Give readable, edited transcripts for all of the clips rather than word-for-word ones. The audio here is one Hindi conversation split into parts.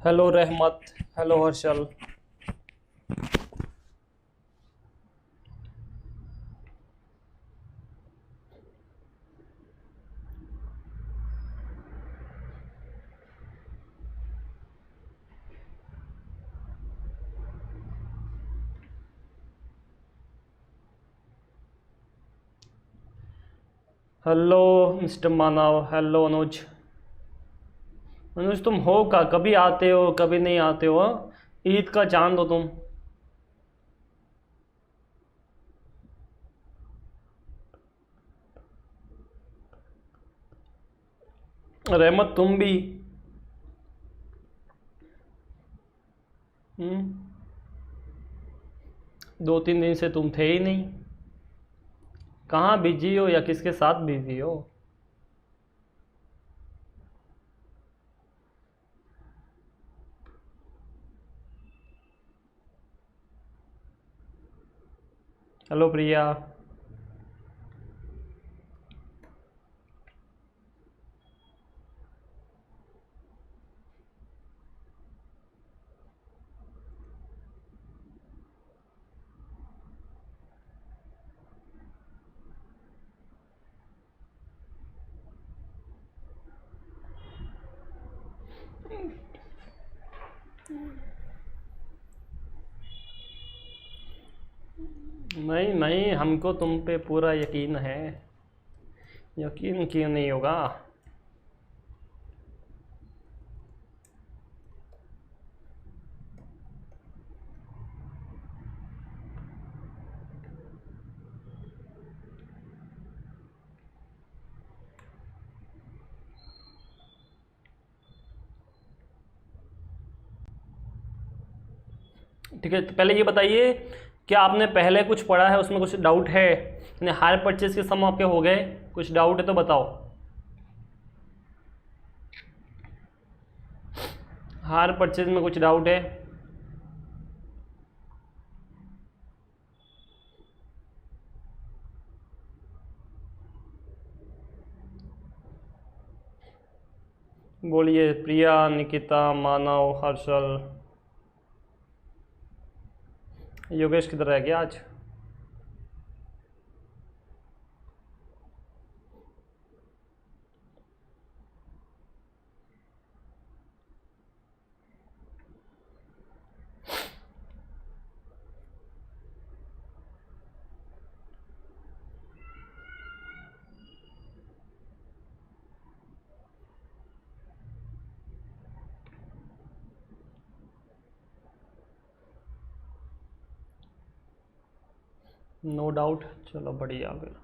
हेलो रहमत। हेलो हर्षल। हेलो मिस्टर मानव। हेलो अनुज। अनुज तुम हो का कभी आते हो कभी नहीं आते हो, हाँ? ईद का चांद हो तुम। रहमत तुम भी। हम्म। 2-3 दिन से तुम थे ही नहीं। कहाँ बिजी हो या किसके साथ बिजी हो? हेलो प्रिया। नहीं नहीं, हमको तुम पे पूरा यकीन है। यकीन क्यों नहीं होगा? ठीक है, तो पहले ये बताइए, क्या आपने पहले कुछ पढ़ा है, उसमें कुछ डाउट है? यानी हायर परचेज के सम आपके हो गए, कुछ डाउट है तो बताओ। हायर परचेज में कुछ डाउट है? बोलिए। प्रिया, निकिता, मानव, हर्षल। योगेश किधर रह गया आज? नो डाउट, चलो बढ़िया फिर।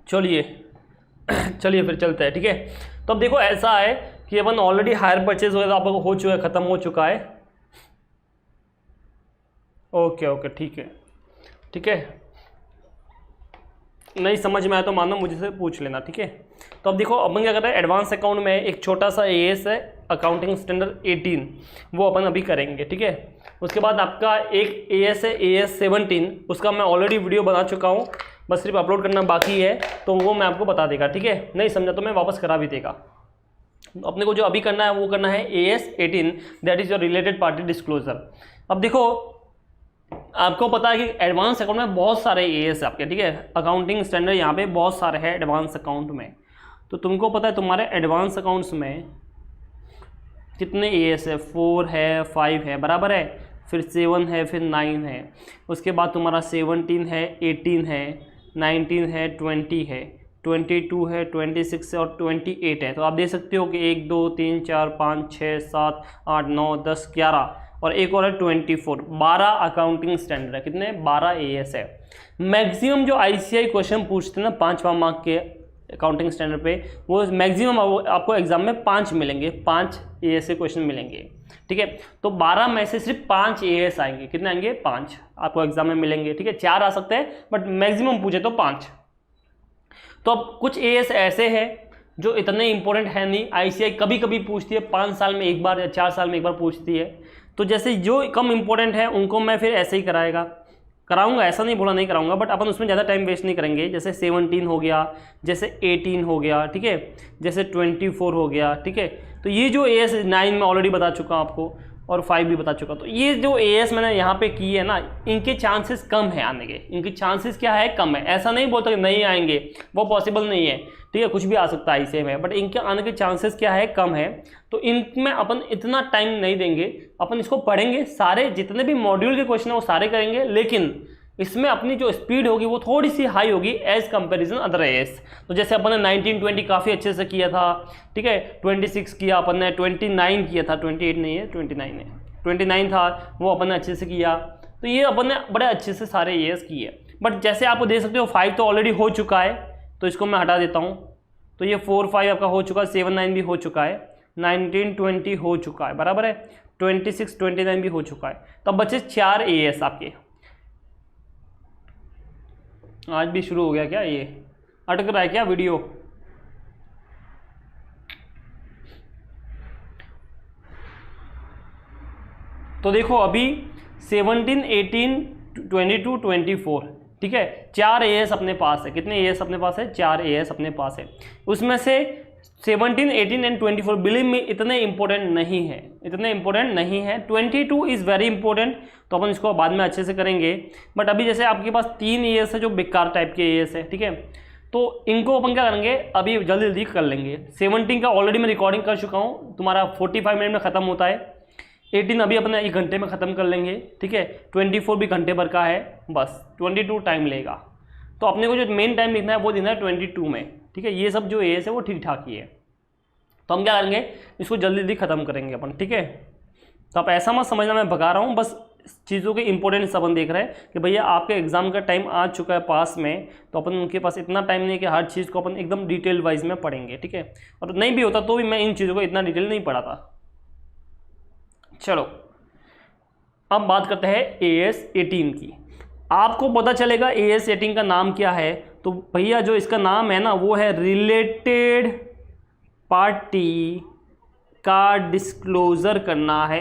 चलिए चलिए फिर चलते हैं, ठीक है। तो अब देखो ऐसा है कि अपन ऑलरेडी हायर परचेज वगैरह आप हो चुका है, ख़त्म हो चुका है। ओके ओके, ठीक है ठीक है। नहीं समझ में आया तो मानो मुझसे पूछ लेना, ठीक है। तो अब देखो अपन क्या कर रहे हैं, एडवांस अकाउंट में एक छोटा सा एएस है, अकाउंटिंग स्टैंडर्ड 18, वो अपन अभी करेंगे, ठीक है। उसके बाद आपका एक एएस है, एएस 17, उसका मैं ऑलरेडी वीडियो बना चुका हूँ, बस सिर्फ अपलोड करना बाकी है, तो वो मैं आपको बता देगा, ठीक है। नहीं समझा तो मैं वापस करा भी देगा। अपने को जो अभी करना है वो करना है as 18, that is your related party disclosure. अब देखो आपको पता है कि एडवांस अकाउंट में बहुत सारे एएस आपके, ठीक है। अकाउंटिंग स्टैंडर्ड यहाँ पे बहुत सारे हैं एडवांस अकाउंट में। तो तुमको पता है तुम्हारे एडवांस अकाउंट्स में कितने एएस है? 4 है, 5 है, बराबर है, फिर 7 है, फिर 9 है, उसके बाद तुम्हारा 17 है, 18 है, 19 है, 20 है, 22 है, 26 है और 28 है। तो आप देख सकते हो कि 1 2 3 4 5 6 7 8 9 10 11 और एक और है 24। 12 अकाउंटिंग स्टैंडर्ड है। कितने? 12 एएस है। मैक्सिमम जो आईसीआई क्वेश्चन पूछते हैं ना 5वां मार्क के अकाउंटिंग स्टैंडर्ड पे, वो मैक्सिमम आपको एग्जाम में 5 मिलेंगे, 5 एएस के क्वेश्चन मिलेंगे, ठीक है। तो 12 में से सिर्फ 5 एएस आएंगे। कितने आएंगे? 5 आपको एग्जाम में मिलेंगे, ठीक है। 4 आ सकते हैं बट मैक्सिमम पूछे तो 5। तो अब कुछ एएस ऐसे हैं जो इतने इंपॉर्टेंट है नहीं, आईसीआई कभी कभी पूछती है, 5 साल में एक बार या 4 साल में एक बार पूछती है। तो जैसे जो कम इंपॉर्टेंट है उनको मैं फिर ऐसे ही कराऊंगा, ऐसा नहीं बोला नहीं कराऊंगा, बट अपन उसमें ज़्यादा टाइम वेस्ट नहीं करेंगे। जैसे 17 हो गया, जैसे 18 हो गया, ठीक है, जैसे 24 हो गया, ठीक है। तो ये जो एएस 9 में ऑलरेडी बता चुका हूँ आपको, और 5 भी बता चुका। तो ये जो एएस मैंने यहाँ पे की है ना, इनके चांसेस कम है आने के। इनके चांसेस क्या है? कम है। ऐसा नहीं बोलता कि नहीं आएंगे, वो पॉसिबल नहीं है, ठीक है, कुछ भी आ सकता है इसे में, बट इनके आने के चांसेस क्या है? कम है। तो इनमें अपन इतना टाइम नहीं देंगे, अपन इसको पढ़ेंगे, सारे जितने भी मॉड्यूल के क्वेश्चन है वो सारे करेंगे, लेकिन इसमें अपनी जो स्पीड होगी वो थोड़ी सी हाई होगी एज कंपैरिजन अदर एएस। तो जैसे अपन ने 19-20 काफ़ी अच्छे से किया था, ठीक है, 26 किया अपन ने, 29 किया था, 28 नहीं है 29 है, 29 था वो अपन ने अच्छे से किया। तो ये अपन ने बड़े अच्छे से सारे एएस किए। बट जैसे आपको देख सकते हो 5 तो ऑलरेडी हो चुका है, तो इसको मैं हटा देता हूँ। तो ये 4-5 आपका हो चुका है, 7-9 भी हो चुका है, 19-20 हो चुका है, बराबर है, 26-29 भी हो चुका है। तब बचे 4 एएस आपके। आज भी शुरू हो गया क्या? ये अटक रहा है क्या वीडियो? तो देखो अभी 17, 18, 22, 24, ठीक है, 4 एएस अपने पास है। कितने एएस अपने पास है? 4 एएस अपने पास है। उसमें से 17, 18 एंड 24 बिलीव में इतने इंपॉर्टेंट नहीं है, इतने इंपॉर्टेंट नहीं है। 22 इज़ वेरी इंपॉर्टेंट, तो अपन इसको बाद में अच्छे से करेंगे। बट अभी जैसे आपके पास 3 एएस है जो बेकार टाइप के एएस है, ठीक है, तो इनको अपन क्या करेंगे? अभी जल्दी जल्दी कर लेंगे। 17 का ऑलरेडी मैं रिकॉर्डिंग कर चुका हूँ, तुम्हारा 45 मिनट में ख़त्म होता है। 18 अभी अपने 1 घंटे में ख़त्म कर लेंगे, ठीक है। 24 भी घंटे भर का है, बस 22 टाइम लेगा। तो अपने को जो मेन टाइम लिखना है वो लिखना है 22 में, ठीक है। ये सब जो एएस है वो ठीक ठाक ही है। तो हम क्या करेंगे? इसको जल्दी जल्दी ख़त्म करेंगे अपन, ठीक है। तो आप ऐसा मत समझना मैं भगा रहा हूँ, बस चीज़ों के इंपॉर्टेंस अपन देख रहे हैं कि भैया आपके एग्जाम का टाइम आ चुका है पास में, तो अपन उनके पास इतना टाइम नहीं है कि हर चीज़ को अपन एकदम डिटेल वाइज में पढ़ेंगे, ठीक है। और नहीं भी होता तो भी मैं इन चीज़ों को इतना डिटेल नहीं पढ़ा था। चलो अब बात करते हैं एएस 18 की। आपको पता चलेगा एएस 18 का नाम क्या है। तो भैया जो इसका नाम है ना वो है रिलेटेड पार्टी का डिस्क्लोजर करना है।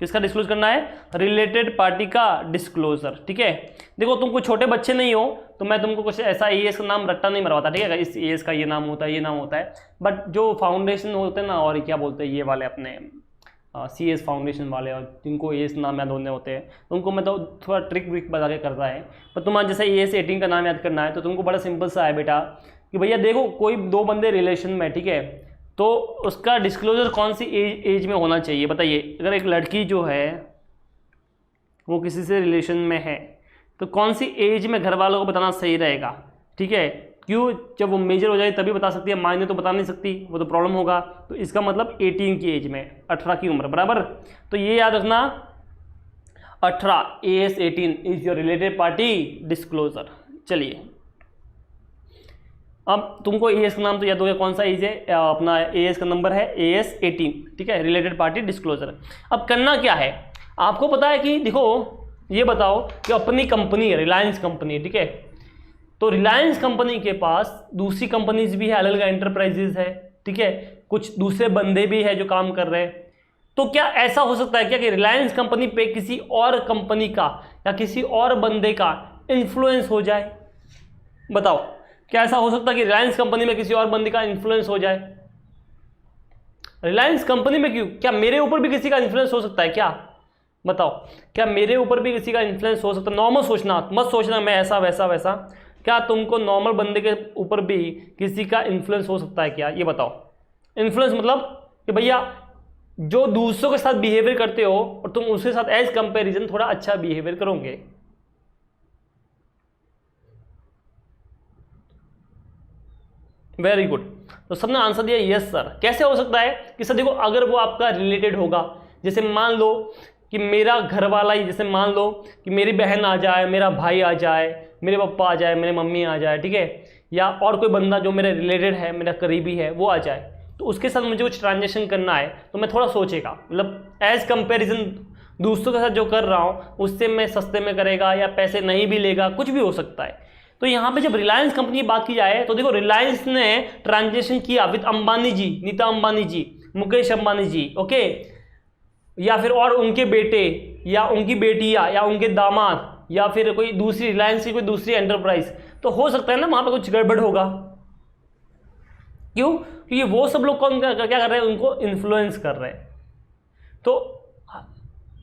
किसका डिस्क्लोज करना है? रिलेटेड पार्टी का डिस्क्लोजर, ठीक है। देखो तुम कोई छोटे बच्चे नहीं हो, तो मैं तुमको कुछ ऐसा एएस का नाम रट्टा नहीं मरवाता, ठीक है, इस एएस का ये नाम होता है, ये नाम होता है। बट जो फाउंडेशन होते हैं ना, और क्या बोलते हैं ये वाले अपने सीएस फाउंडेशन वाले, और जिनको एएस नाम याद होने होते हैं, तो उनको मैं तो थोड़ा ट्रिक व्रिक बता के करता है। पर तुम्हारा जैसे एएस 18 का नाम याद करना है तो तुमको बड़ा सिंपल सा है बेटा, कि भैया देखो कोई 2 बंदे रिलेशन में, ठीक है, तो उसका डिस्क्लोजर कौन सी एज में होना चाहिए? बताइए। अगर एक लड़की जो है वो किसी से रिलेशन में है तो कौन सी एज में घर वालों को बताना सही रहेगा, ठीक है। क्यों? जब वो मेजर हो जाए तभी बता सकती है, मायने तो बता नहीं सकती, वो तो प्रॉब्लम होगा। तो इसका मतलब 18 की एज में, 18 की उम्र, बराबर। तो ये याद रखना, 18 as 18 is your related party disclosure. चलिए अब तुमको एएस का नाम तो याद हो गया, कौन सा एज है अपना, एएस का नंबर है एएस 18, ठीक है, रिलेटेड पार्टी डिस्क्लोजर। अब करना क्या है आपको पता है कि देखो ये बताओ कि अपनी कंपनी है रिलायंस कंपनी, ठीक है, तो रिलायंस कंपनी के पास दूसरी कंपनीज भी है, अलग अलग एंटरप्राइजेज है, ठीक है, कुछ दूसरे बंदे भी है जो काम कर रहे हैं। तो क्या ऐसा हो सकता है क्या कि रिलायंस कंपनी पे किसी और कंपनी का या किसी और बंदे का इन्फ्लुएंस हो जाए? बताओ, क्या ऐसा हो सकता है कि रिलायंस कंपनी में किसी और बंदे का इन्फ्लुएंस हो जाए? रिलायंस कंपनी में क्यों? क्या मेरे ऊपर भी किसी का इन्फ्लुएंस हो सकता है क्या? बताओ, क्या मेरे ऊपर भी किसी का इन्फ्लुएंस हो सकता है? नॉर्मल सोचना, मत सोचना मैं ऐसा वैसा वैसा। क्या तुमको नॉर्मल बंदे के ऊपर भी किसी का इन्फ्लुएंस हो सकता है क्या? ये बताओ। इन्फ्लुएंस मतलब कि भैया जो दूसरों के साथ बिहेवियर करते हो और तुम उसके साथ एज कंपेरिजन थोड़ा अच्छा बिहेवियर करोगे। Very good. तो सबने आंसर दिया यस सर। कैसे हो सकता है कि सर देखो अगर वो आपका रिलेटेड होगा, जैसे मान लो कि मेरा घर वाला ही, जैसे मान लो कि मेरी बहन आ जाए, मेरा भाई आ जाए, मेरे पापा आ जाए, मेरी मम्मी आ जाए, ठीक है, या और कोई बंदा जो मेरे रिलेटेड है, मेरा करीबी है, वो आ जाए, तो उसके साथ मुझे कुछ ट्रांजेक्शन करना है तो मैं थोड़ा सोचेगा, मतलब एज कंपेरिजन दूसरों के साथ जो कर रहा हूँ उससे मैं सस्ते में करेगा या पैसे नहीं भी लेगा, कुछ भी हो सकता है। तो यहाँ पे जब रिलायंस कंपनी की बात की जाए तो देखो रिलायंस ने ट्रांजेक्शन किया विद अंबानी जी, नीता अंबानी जी, मुकेश अंबानी जी, ओके, या फिर और उनके बेटे या उनकी बेटियां या उनके दामाद या फिर कोई दूसरी रिलायंस की कोई दूसरी एंटरप्राइज, तो हो सकता है ना वहां पे कुछ गड़बड़ होगा। क्यों? क्योंकि वो सब लोग कौन क्या कर रहे हैं, उनको इन्फ्लुएंस कर रहे हैं। तो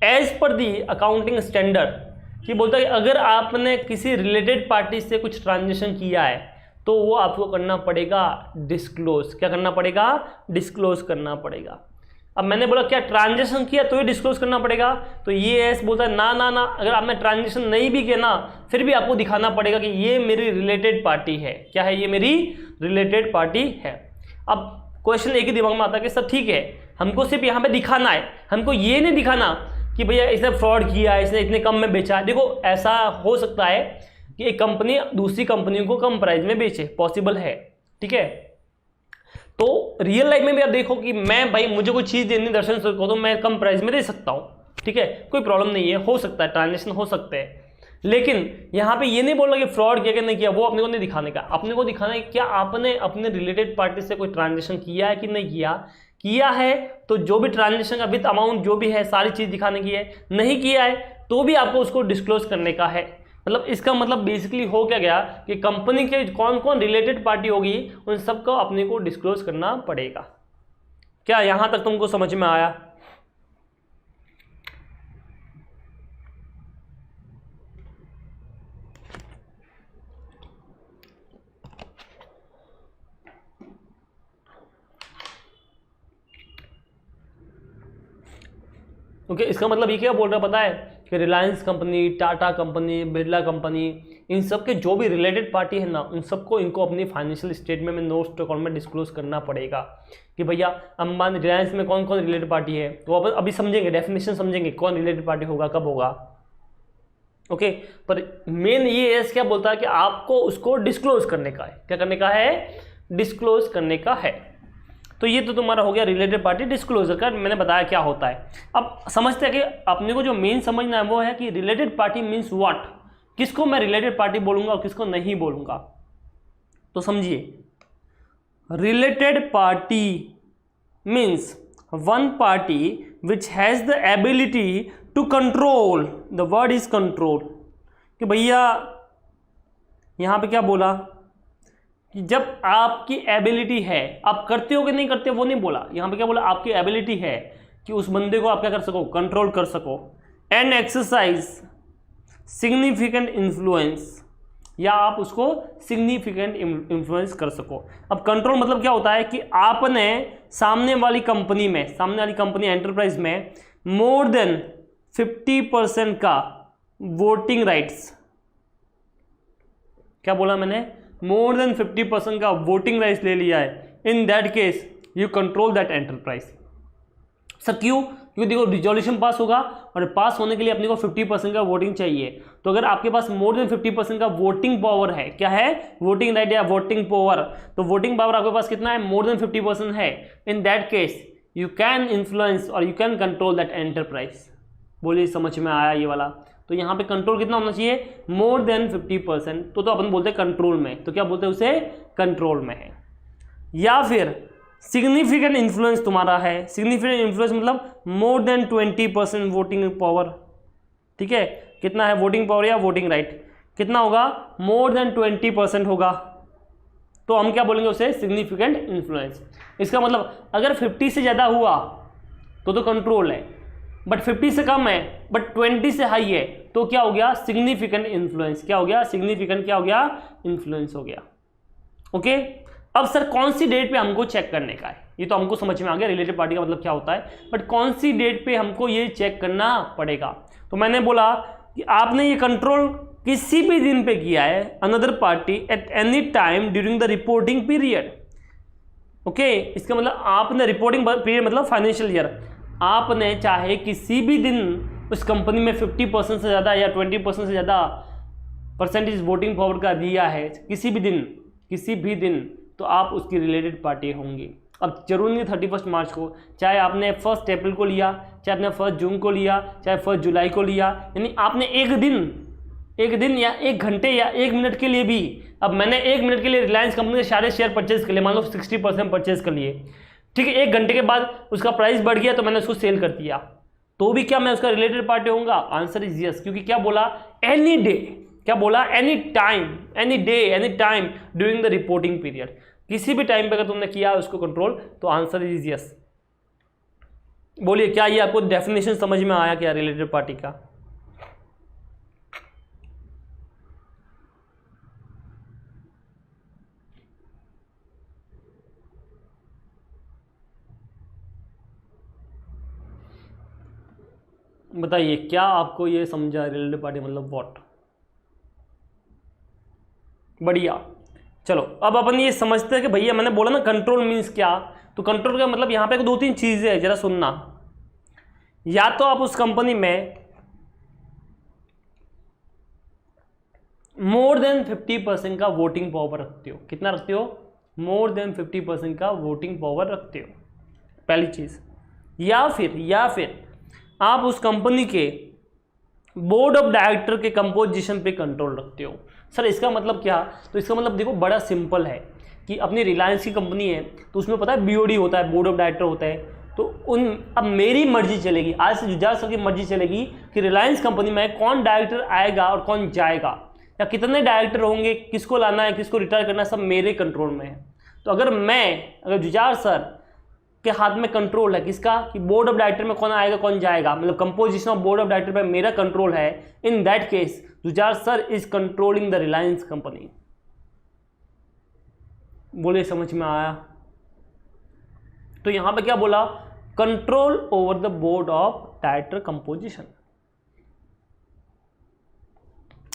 as per the accounting standard ये बोलता है कि अगर आपने किसी रिलेटेड पार्टी से कुछ ट्रांजेक्शन किया है तो वो आपको करना पड़ेगा डिस्क्लोज। क्या करना पड़ेगा? डिस्क्लोज करना पड़ेगा। अब मैंने बोला क्या ट्रांजेक्शन किया तो ये डिस्क्लोज करना पड़ेगा, तो ये एस बोलता है ना ना ना, अगर आपने ट्रांजेक्शन नहीं भी किया ना फिर भी आपको दिखाना पड़ेगा कि ये मेरी रिलेटेड पार्टी है। क्या है? ये मेरी रिलेटेड पार्टी है। अब क्वेश्चन एक ही दिमाग में आता है कि सर ठीक है, हमको सिर्फ यहाँ पे दिखाना है, हमको ये नहीं दिखाना कि भैया इसने फ्रॉड किया है, इसने इतने कम में बेचा है। देखो ऐसा हो सकता है कि एक कंपनी दूसरी कंपनी को कम प्राइस में बेचे, पॉसिबल है, ठीक है। तो रियल लाइफ में भी आप देखो कि मैं भाई मुझे कोई चीज़ देनी दर्शन सर को तो मैं कम प्राइस में दे सकता हूँ, ठीक है, कोई प्रॉब्लम नहीं है, हो सकता है, ट्रांजेक्शन हो सकते हैं। लेकिन यहाँ पे ये नहीं बोल रहा कि फ्रॉड किया कि नहीं किया, वो अपने को नहीं दिखाने का। अपने को दिखाना है क्या आपने अपने रिलेटेड पार्टी से कोई ट्रांजेक्शन किया है कि नहीं किया है तो जो भी ट्रांजेक्शन का विद अमाउंट जो भी है सारी चीज़ दिखाने की है। नहीं किया है तो भी आपको उसको डिस्क्लोज करने का है। मतलब इसका मतलब बेसिकली हो क्या गया कि कंपनी के कौन कौन रिलेटेड पार्टी होगी उन सबको अपने को डिस्क्लोज करना पड़ेगा। क्या यहाँ तक तुमको समझ में आया? ओके, इसका मतलब ये क्या बोल रहा है पता है कि Reliance company, Tata company, Birla company, इन सब के जो भी रिलेटेड पार्टी है ना उन सबको इनको अपनी फाइनेंशियल स्टेटमेंट में नोट्स टू अकाउंट में डिस्क्लोज करना पड़ेगा कि भैया अंबानी रिलायंस में कौन कौन रिलेटेड पार्टी है। तो अपन अभी समझेंगे, डेफिनेशन समझेंगे कौन रिलेटेड पार्टी होगा, कब होगा। ओके, पर मेन ये एस क्या बोलता है कि आपको उसको डिस्क्लोज करने का है। क्या करने का है? डिस्क्लोज करने का है। तो ये तो तुम्हारा हो गया रिलेटेड पार्टी डिस्क्लोजर का, मैंने बताया क्या होता है। अब समझते हैं कि अपने को जो मेन समझना है वो है कि रिलेटेड पार्टी मीन्स व्हाट, किसको मैं रिलेटेड पार्टी बोलूंगा और किसको नहीं बोलूंगा। तो समझिए, related party means one party which has the ability to control, the word is control. कि भैया यहां पे क्या बोला कि जब आपकी एबिलिटी है, आप करते हो कि नहीं करते वो नहीं बोला, यहाँ पे क्या बोला, आपकी एबिलिटी है कि उस बंदे को आप क्या कर सको, कंट्रोल कर सको। एंड एक्सरसाइज सिग्निफिकेंट इन्फ्लुएंस, या आप उसको सिग्निफिकेंट इन्फ्लुएंस कर सको। अब कंट्रोल मतलब क्या होता है कि आपने सामने वाली कंपनी में, सामने वाली कंपनी एंटरप्राइज में मोर देन 50% का वोटिंग राइट्स, क्या बोला मैंने, मोर देन 50% का वोटिंग राइट्स ले लिया है। In that case you control that enterprise. Sir क्यों? क्योंकि देखो रिजोल्यूशन पास होगा और पास होने के लिए अपने को 50% का वोटिंग चाहिए। तो अगर आपके पास मोर देन 50% का वोटिंग पावर है, क्या है, वोटिंग राइट या वोटिंग पावर, तो वोटिंग पावर आपके पास कितना है, मोर देन 50% है। In that case you can influence और you can control that enterprise. बोलिए समझ में आया ये वाला? तो यहाँ पे कंट्रोल कितना होना चाहिए, मोर देन 50%। तो अपन बोलते हैं कंट्रोल में, तो क्या बोलते हैं उसे, कंट्रोल में है। या फिर सिग्निफिकेंट इन्फ्लुएंस तुम्हारा है, सिग्निफिकेंट इन्फ्लुएंस मतलब मोर देन 20% वोटिंग पावर, ठीक है, कितना है वोटिंग पावर या वोटिंग राइट, कितना होगा, मोर देन 20% होगा, तो हम क्या बोलेंगे उसे, सिग्निफिकेंट इन्फ्लुएंस। इसका मतलब अगर 50 से ज़्यादा हुआ तो कंट्रोल है, बट 50 से कम है बट 20 से हाई है तो क्या हो गया, सिग्निफिकेंट इन्फ्लुएंस। क्या हो गया, सिग्निफिकेंट क्या हो गया, इन्फ्लुएंस हो गया। ओके, अब सर कौन सी डेट पे हमको चेक करने का है, ये तो हमको समझ में आ गया रिलेटेड पार्टी का मतलब क्या होता है, बट कौन सी डेट पे हमको ये चेक करना पड़ेगा। तो मैंने बोला कि आपने ये कंट्रोल किसी भी दिन पे किया है another party at any time during the reporting period. Okay, इसका मतलब आपने रिपोर्टिंग पीरियड मतलब फाइनेंशियल ईयर, आपने चाहे किसी भी दिन उस कंपनी में 50% से ज़्यादा या 20% से ज़्यादा परसेंटेज वोटिंग पावर का दिया है किसी भी दिन, तो आप उसकी रिलेटेड पार्टी होंगी। अब जरूरी नहीं 31 मार्च को, चाहे आपने 1 अप्रैल को लिया, चाहे आपने 1 जून को लिया, चाहे 1 जुलाई को लिया, यानी आपने एक दिन या 1 घंटे या 1 मिनट के लिए भी, अब मैंने 1 मिनट के लिए रिलायंस कंपनी के सारे शेयर परचेज कर लिए, मान लो 60% परचेज कर लिए, ठीक है, 1 घंटे के बाद उसका प्राइस बढ़ गया तो मैंने उसको सेल कर दिया, तो भी क्या मैं उसका रिलेटेड पार्टी होऊंगा? आंसर इज यस, क्योंकि क्या बोला? एनी डे, क्या बोला? Any time, any day, any time during the reporting period, किसी भी टाइम पे अगर तुमने किया उसको कंट्रोल, तो आंसर इज यस। बोलिए, क्या ये आपको डेफिनेशन समझ में आया क्या रिलेटेड पार्टी का? बताइए, क्या आपको ये समझा रिलेटेड पार्टी मतलब व्हाट? बढ़िया। चलो अब अपन ये समझते हैं कि भैया मैंने बोला ना कंट्रोल मीन्स क्या, तो कंट्रोल का मतलब यहाँ पे 2-3 चीजें हैं, जरा सुनना। या तो आप उस कंपनी में मोर देन 50% का वोटिंग पावर रखते हो। कितना रखते हो? मोर देन 50% का वोटिंग पावर रखते हो, पहली चीज। या फिर आप उस कंपनी के बोर्ड ऑफ डायरेक्टर के कंपोजिशन पे कंट्रोल रखते हो। सर इसका मतलब क्या? तो इसका मतलब देखो बड़ा सिंपल है कि अपनी रिलायंस की कंपनी है तो उसमें पता है बीओडी होता है, बोर्ड ऑफ डायरेक्टर होता है, तो अब मेरी मर्जी चलेगी, आज से जुझार सर की मर्जी चलेगी कि रिलायंस कंपनी में कौन डायरेक्टर आएगा और कौन जाएगा, या कितने डायरेक्टर होंगे, किसको लाना है, किसको रिटायर करना है, सब मेरे कंट्रोल में है। तो अगर जुझार सर के हाथ में कंट्रोल है किसका, कि बोर्ड ऑफ डायरेक्टर में कौन आएगा कौन जाएगा, मतलब composition of board of director में मेरा कंट्रोल है, in that case Jujhar sir is controlling the Reliance company. बोले समझ में आया? तो यहां पे क्या बोला? Control over the board of director composition.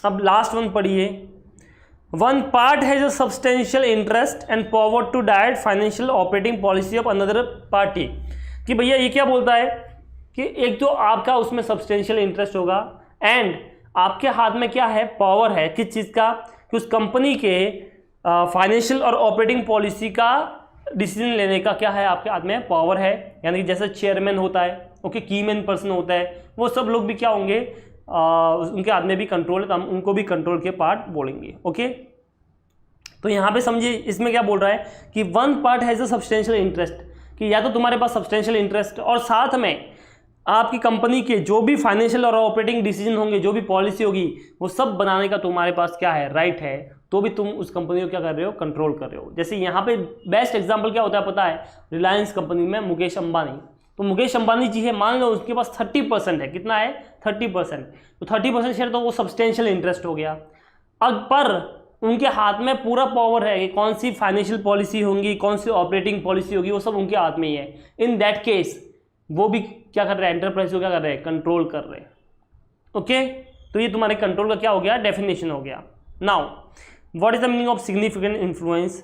अब लास्ट वन पढ़िए। One part has a substantial interest and power to direct financial operating policy of another party. कि भैया ये क्या बोलता है कि एक तो आपका उसमें सब्सटेंशियल इंटरेस्ट होगा एंड आपके हाथ में क्या है? पावर है। किस चीज़ का? कि उस कंपनी के फाइनेंशियल और ऑपरेटिंग पॉलिसी का डिसीजन लेने का क्या है? आपके हाथ में पावर है। यानी कि जैसे चेयरमैन होता है, ओके, कीमैन पर्सन होता है, वो सब लोग भी क्या होंगे? उनके हाथ में भी कंट्रोल है, तो हम उनको भी कंट्रोल के पार्ट बोलेंगे। ओके, तो यहाँ पे समझिए इसमें क्या बोल रहा है कि one part has a substantial interest, कि या तो तुम्हारे पास सब्सटेंशियल इंटरेस्ट और साथ में आपकी कंपनी के जो भी फाइनेंशियल और ऑपरेटिंग डिसीजन होंगे, जो भी पॉलिसी होगी, वो सब बनाने का तुम्हारे पास क्या है? राइट है। तो भी तुम उस कंपनी को क्या कर रहे हो? कंट्रोल कर रहे हो। जैसे यहाँ पे बेस्ट एग्जांपल क्या होता है पता है? रिलायंस कंपनी में मुकेश अंबानी। तो मुकेश अंबानी जी है, मान लो उसके पास 30% है। कितना है? 30%। तो 30% शेयर तो वो सब्सटेंशियल इंटरेस्ट हो गया। अब पर उनके हाथ में पूरा पावर है कि कौन सी फाइनेंशियल पॉलिसी होंगी, कौन सी ऑपरेटिंग पॉलिसी होगी, वो सब उनके हाथ में ही है। इन दैट केस वो भी क्या कर रहे हैं? एंटरप्राइज को क्या कर रहे हैं? कंट्रोल कर रहे हैं। ओके, तो ये तुम्हारे कंट्रोल का क्या हो गया? डेफिनेशन हो गया। Now what is the meaning of significant influence?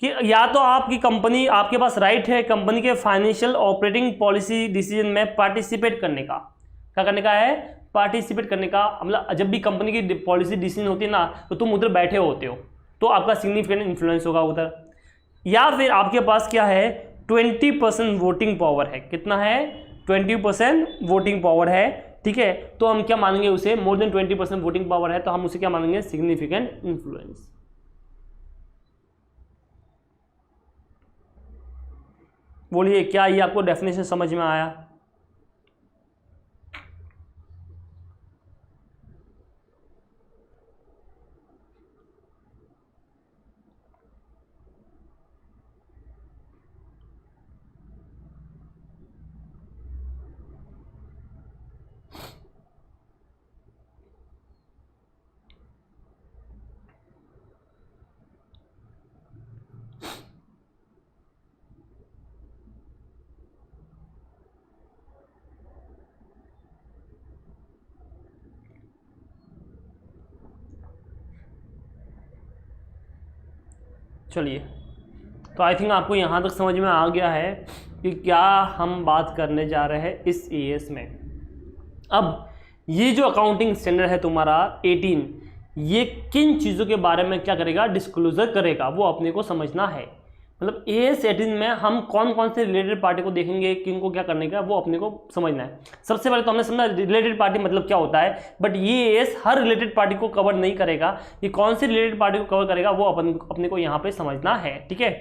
कि या तो आपकी कंपनी, आपके पास राइट है कंपनी के फाइनेंशियल ऑपरेटिंग पॉलिसी डिसीजन में पार्टिसिपेट करने का। क्या करने का है? पार्टिसिपेट करने का। मतलब जब भी कंपनी की पॉलिसी डिसीजन होती है ना, तो तुम उधर बैठे होते हो, तो आपका सिग्निफिकेंट इन्फ्लुएंस होगा उधर। या फिर आपके पास क्या है? 20% वोटिंग पावर है। कितना है? 20% वोटिंग पावर है। ठीक है, तो हम क्या मानेंगे उसे? मोर देन 20% वोटिंग पावर है, तो हम उसे क्या मानेंगे? Significant influence. बोलिए, क्या ये आपको डेफिनेशन समझ में आया? चलिए, तो आई थिंक आपको यहाँ तक समझ में आ गया है कि क्या हम बात करने जा रहे हैं इस एएस में। अब ये जो अकाउंटिंग स्टैंडर्ड है तुम्हारा 18, ये किन चीज़ों के बारे में क्या करेगा, डिस्क्लोजर करेगा, वो अपने को समझना है। मतलब एएस 18 में हम कौन कौन से रिलेटेड पार्टी को देखेंगे, किनको क्या करने का, वो अपने को समझना है। सबसे पहले तो हमने समझा रिलेटेड पार्टी मतलब क्या होता है, बट ये एएस हर रिलेटेड पार्टी को कवर नहीं करेगा। ये कौन सी रिलेटेड पार्टी को कवर करेगा वो अपने को यहाँ पे समझना है, ठीक है।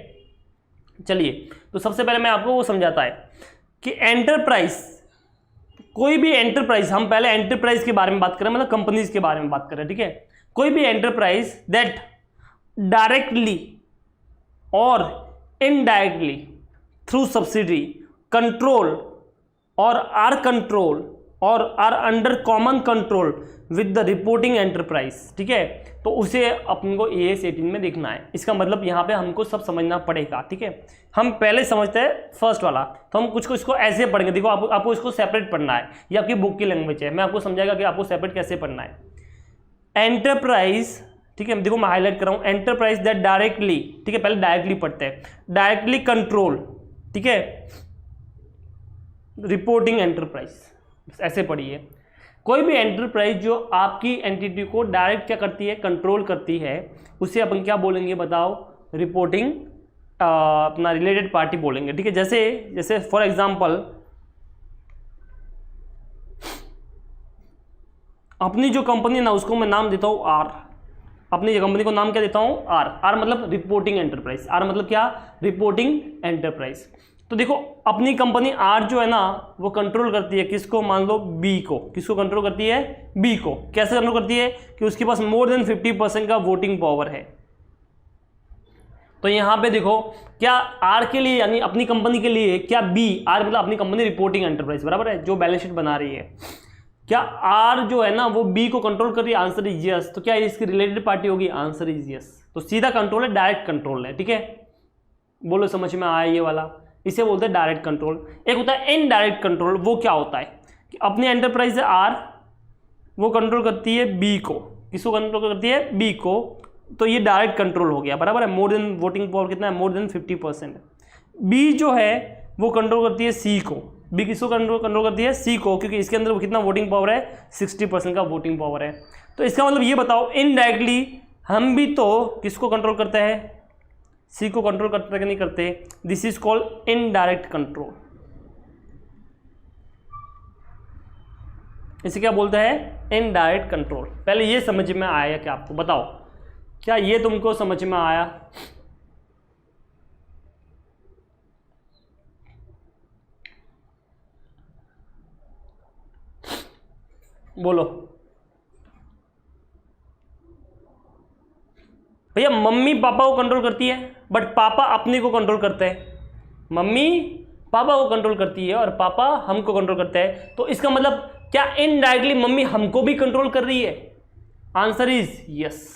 चलिए, तो सबसे पहले मैं आपको वो समझाता है कि एंटरप्राइज, कोई भी एंटरप्राइज, हम पहले एंटरप्राइज के बारे में बात करें, मतलब कंपनीज के बारे में बात करें, ठीक है। कोई भी एंटरप्राइज दैट डायरेक्टली और indirectly through subsidy control or are control or are under common control with the reporting enterprise, ठीक है। तो उसे अपन को एएस 18 में देखना है। इसका मतलब यहाँ पे हमको सब समझना पड़ेगा, ठीक है। हम पहले समझते हैं फर्स्ट वाला, तो हम कुछ को इसको ऐसे पढ़ेंगे। देखो आपको इसको सेपरेट पढ़ना है, ये आपकी बुक की लैंग्वेज है, मैं आपको समझाएगा कि आपको सेपरेट कैसे पढ़ना है। एंटरप्राइज, ठीक है, देखो मैं हाईलाइट कर रहा हूं, एंटरप्राइज दैट डायरेक्टली, ठीक है, पहले डायरेक्टली पढ़ते हैं, डायरेक्टली कंट्रोल, ठीक है, रिपोर्टिंग एंटरप्राइज, ऐसे पढ़िए। कोई भी एंटरप्राइज जो आपकी एंटिटी को डायरेक्ट क्या करती है, कंट्रोल करती है, उसे अपन क्या बोलेंगे बताओ, रिपोर्टिंग अपना रिलेटेड पार्टी बोलेंगे, ठीक है। जैसे फॉर एग्जांपल अपनी जो कंपनी है ना, उसको मैं नाम देता हूं आर, अपनी कंपनी को नाम क्या देता हूं, आर मतलब रिपोर्टिंग एंटरप्राइज। आर मतलब क्या, रिपोर्टिंग एंटरप्राइज। तो देखो अपनी कंपनी आर जो है ना, वो कंट्रोल करती है किसको, मान लो बी को। किसको कंट्रोल करती है, बी को। कैसे कंट्रोल करती है, कि उसके पास मोर देन 50% का वोटिंग पावर है। तो यहां पे देखो क्या आर के लिए, यानी अपनी कंपनी के लिए, क्या बी, आर मतलब अपनी कंपनी रिपोर्टिंग एंटरप्राइज, बराबर है, जो बैलेंस शीट बना रही है, क्या आर जो है ना वो बी को कंट्रोल कर रही है, आंसर इज यस। तो क्या इसकी रिलेटेड पार्टी होगी, आंसर इज यस। तो सीधा कंट्रोल है, डायरेक्ट कंट्रोल है, ठीक है। बोलो समझ में आया ये वाला, इसे बोलते हैं डायरेक्ट कंट्रोल। एक होता है इनडायरेक्ट कंट्रोल, वो क्या होता है कि अपनी एंटरप्राइज है आर, वो कंट्रोल करती है बी को। किसको कंट्रोल करती है, बी को। तो ये डायरेक्ट कंट्रोल हो गया, बराबर है। मोर देन वोटिंग पावर कितना है, मोर देन 50%। बी जो है वो कंट्रोल करती है सी को। बी किसको कंट्रोल करती है, सी को, क्योंकि इसके अंदर कितना वोटिंग पावर है, 60% का वोटिंग पावर है। तो इसका मतलब ये बताओ, इनडायरेक्टली हम भी तो किसको कंट्रोल करते हैं, सी को कंट्रोल करते कि नहीं करते। This is called indirect control. इसे क्या बोलते हैं, इनडायरेक्ट कंट्रोल। पहले ये समझ में आया क्या आपको, बताओ क्या ये तुमको समझ में आया। बोलो भैया। मम्मी पापा को कंट्रोल करती है, बट पापा अपने को कंट्रोल करते हैं। मम्मी पापा को कंट्रोल करती है और पापा हमको कंट्रोल करते हैं। तो इसका मतलब क्या इनडायरेक्टली मम्मी हमको भी कंट्रोल कर रही है, आंसर इज यस।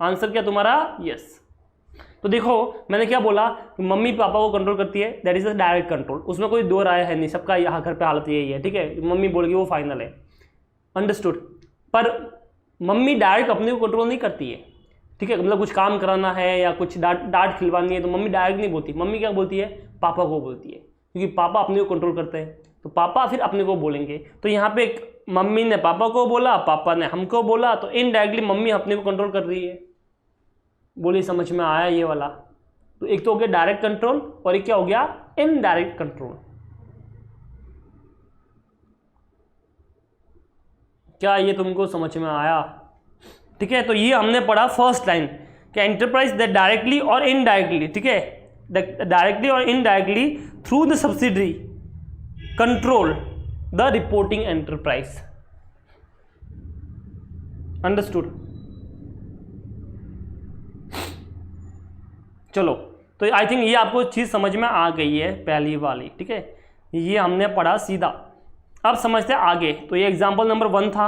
आंसर क्या तुम्हारा, यस। तो देखो मैंने क्या बोला, मम्मी पापा को कंट्रोल करती है, that is a direct control. उसमें कोई दो राय है नहीं, सबका यहाँ घर पे हालत यही है, ठीक है। मम्मी बोलेगी वो फाइनल है, अंडरस्टूड। पर मम्मी डायरेक्ट अपने को कंट्रोल नहीं करती है, ठीक है। मतलब कुछ काम कराना है या कुछ डांट खिलवानी है तो मम्मी डायरेक्ट नहीं बोलती। मम्मी क्या बोलती है, पापा को बोलती है, क्योंकि पापा अपने को कंट्रोल करते हैं, तो पापा फिर अपने को बोलेंगे। तो यहाँ पे मम्मी ने पापा को बोला, पापा ने हमको बोला, तो इनडायरेक्टली मम्मी अपने को कंट्रोल कर रही है। बोलिए समझ में आया ये वाला। तो एक तो हो गया डायरेक्ट कंट्रोल और एक क्या हो गया, इनडायरेक्ट कंट्रोल। क्या ये तुमको समझ में आया, ठीक है। तो ये हमने पढ़ा फर्स्ट लाइन कि एंटरप्राइज दैट डायरेक्टली और इनडायरेक्टली, ठीक है, डायरेक्टली और indirectly through the subsidiary control the reporting enterprise, understood. चलो, तो आई थिंक ये आपको चीज समझ में आ गई है, पहली वाली, ठीक है। ये हमने पढ़ा सीधा। अब समझते हैं आगे। तो ये एग्जाम्पल नंबर 1 था,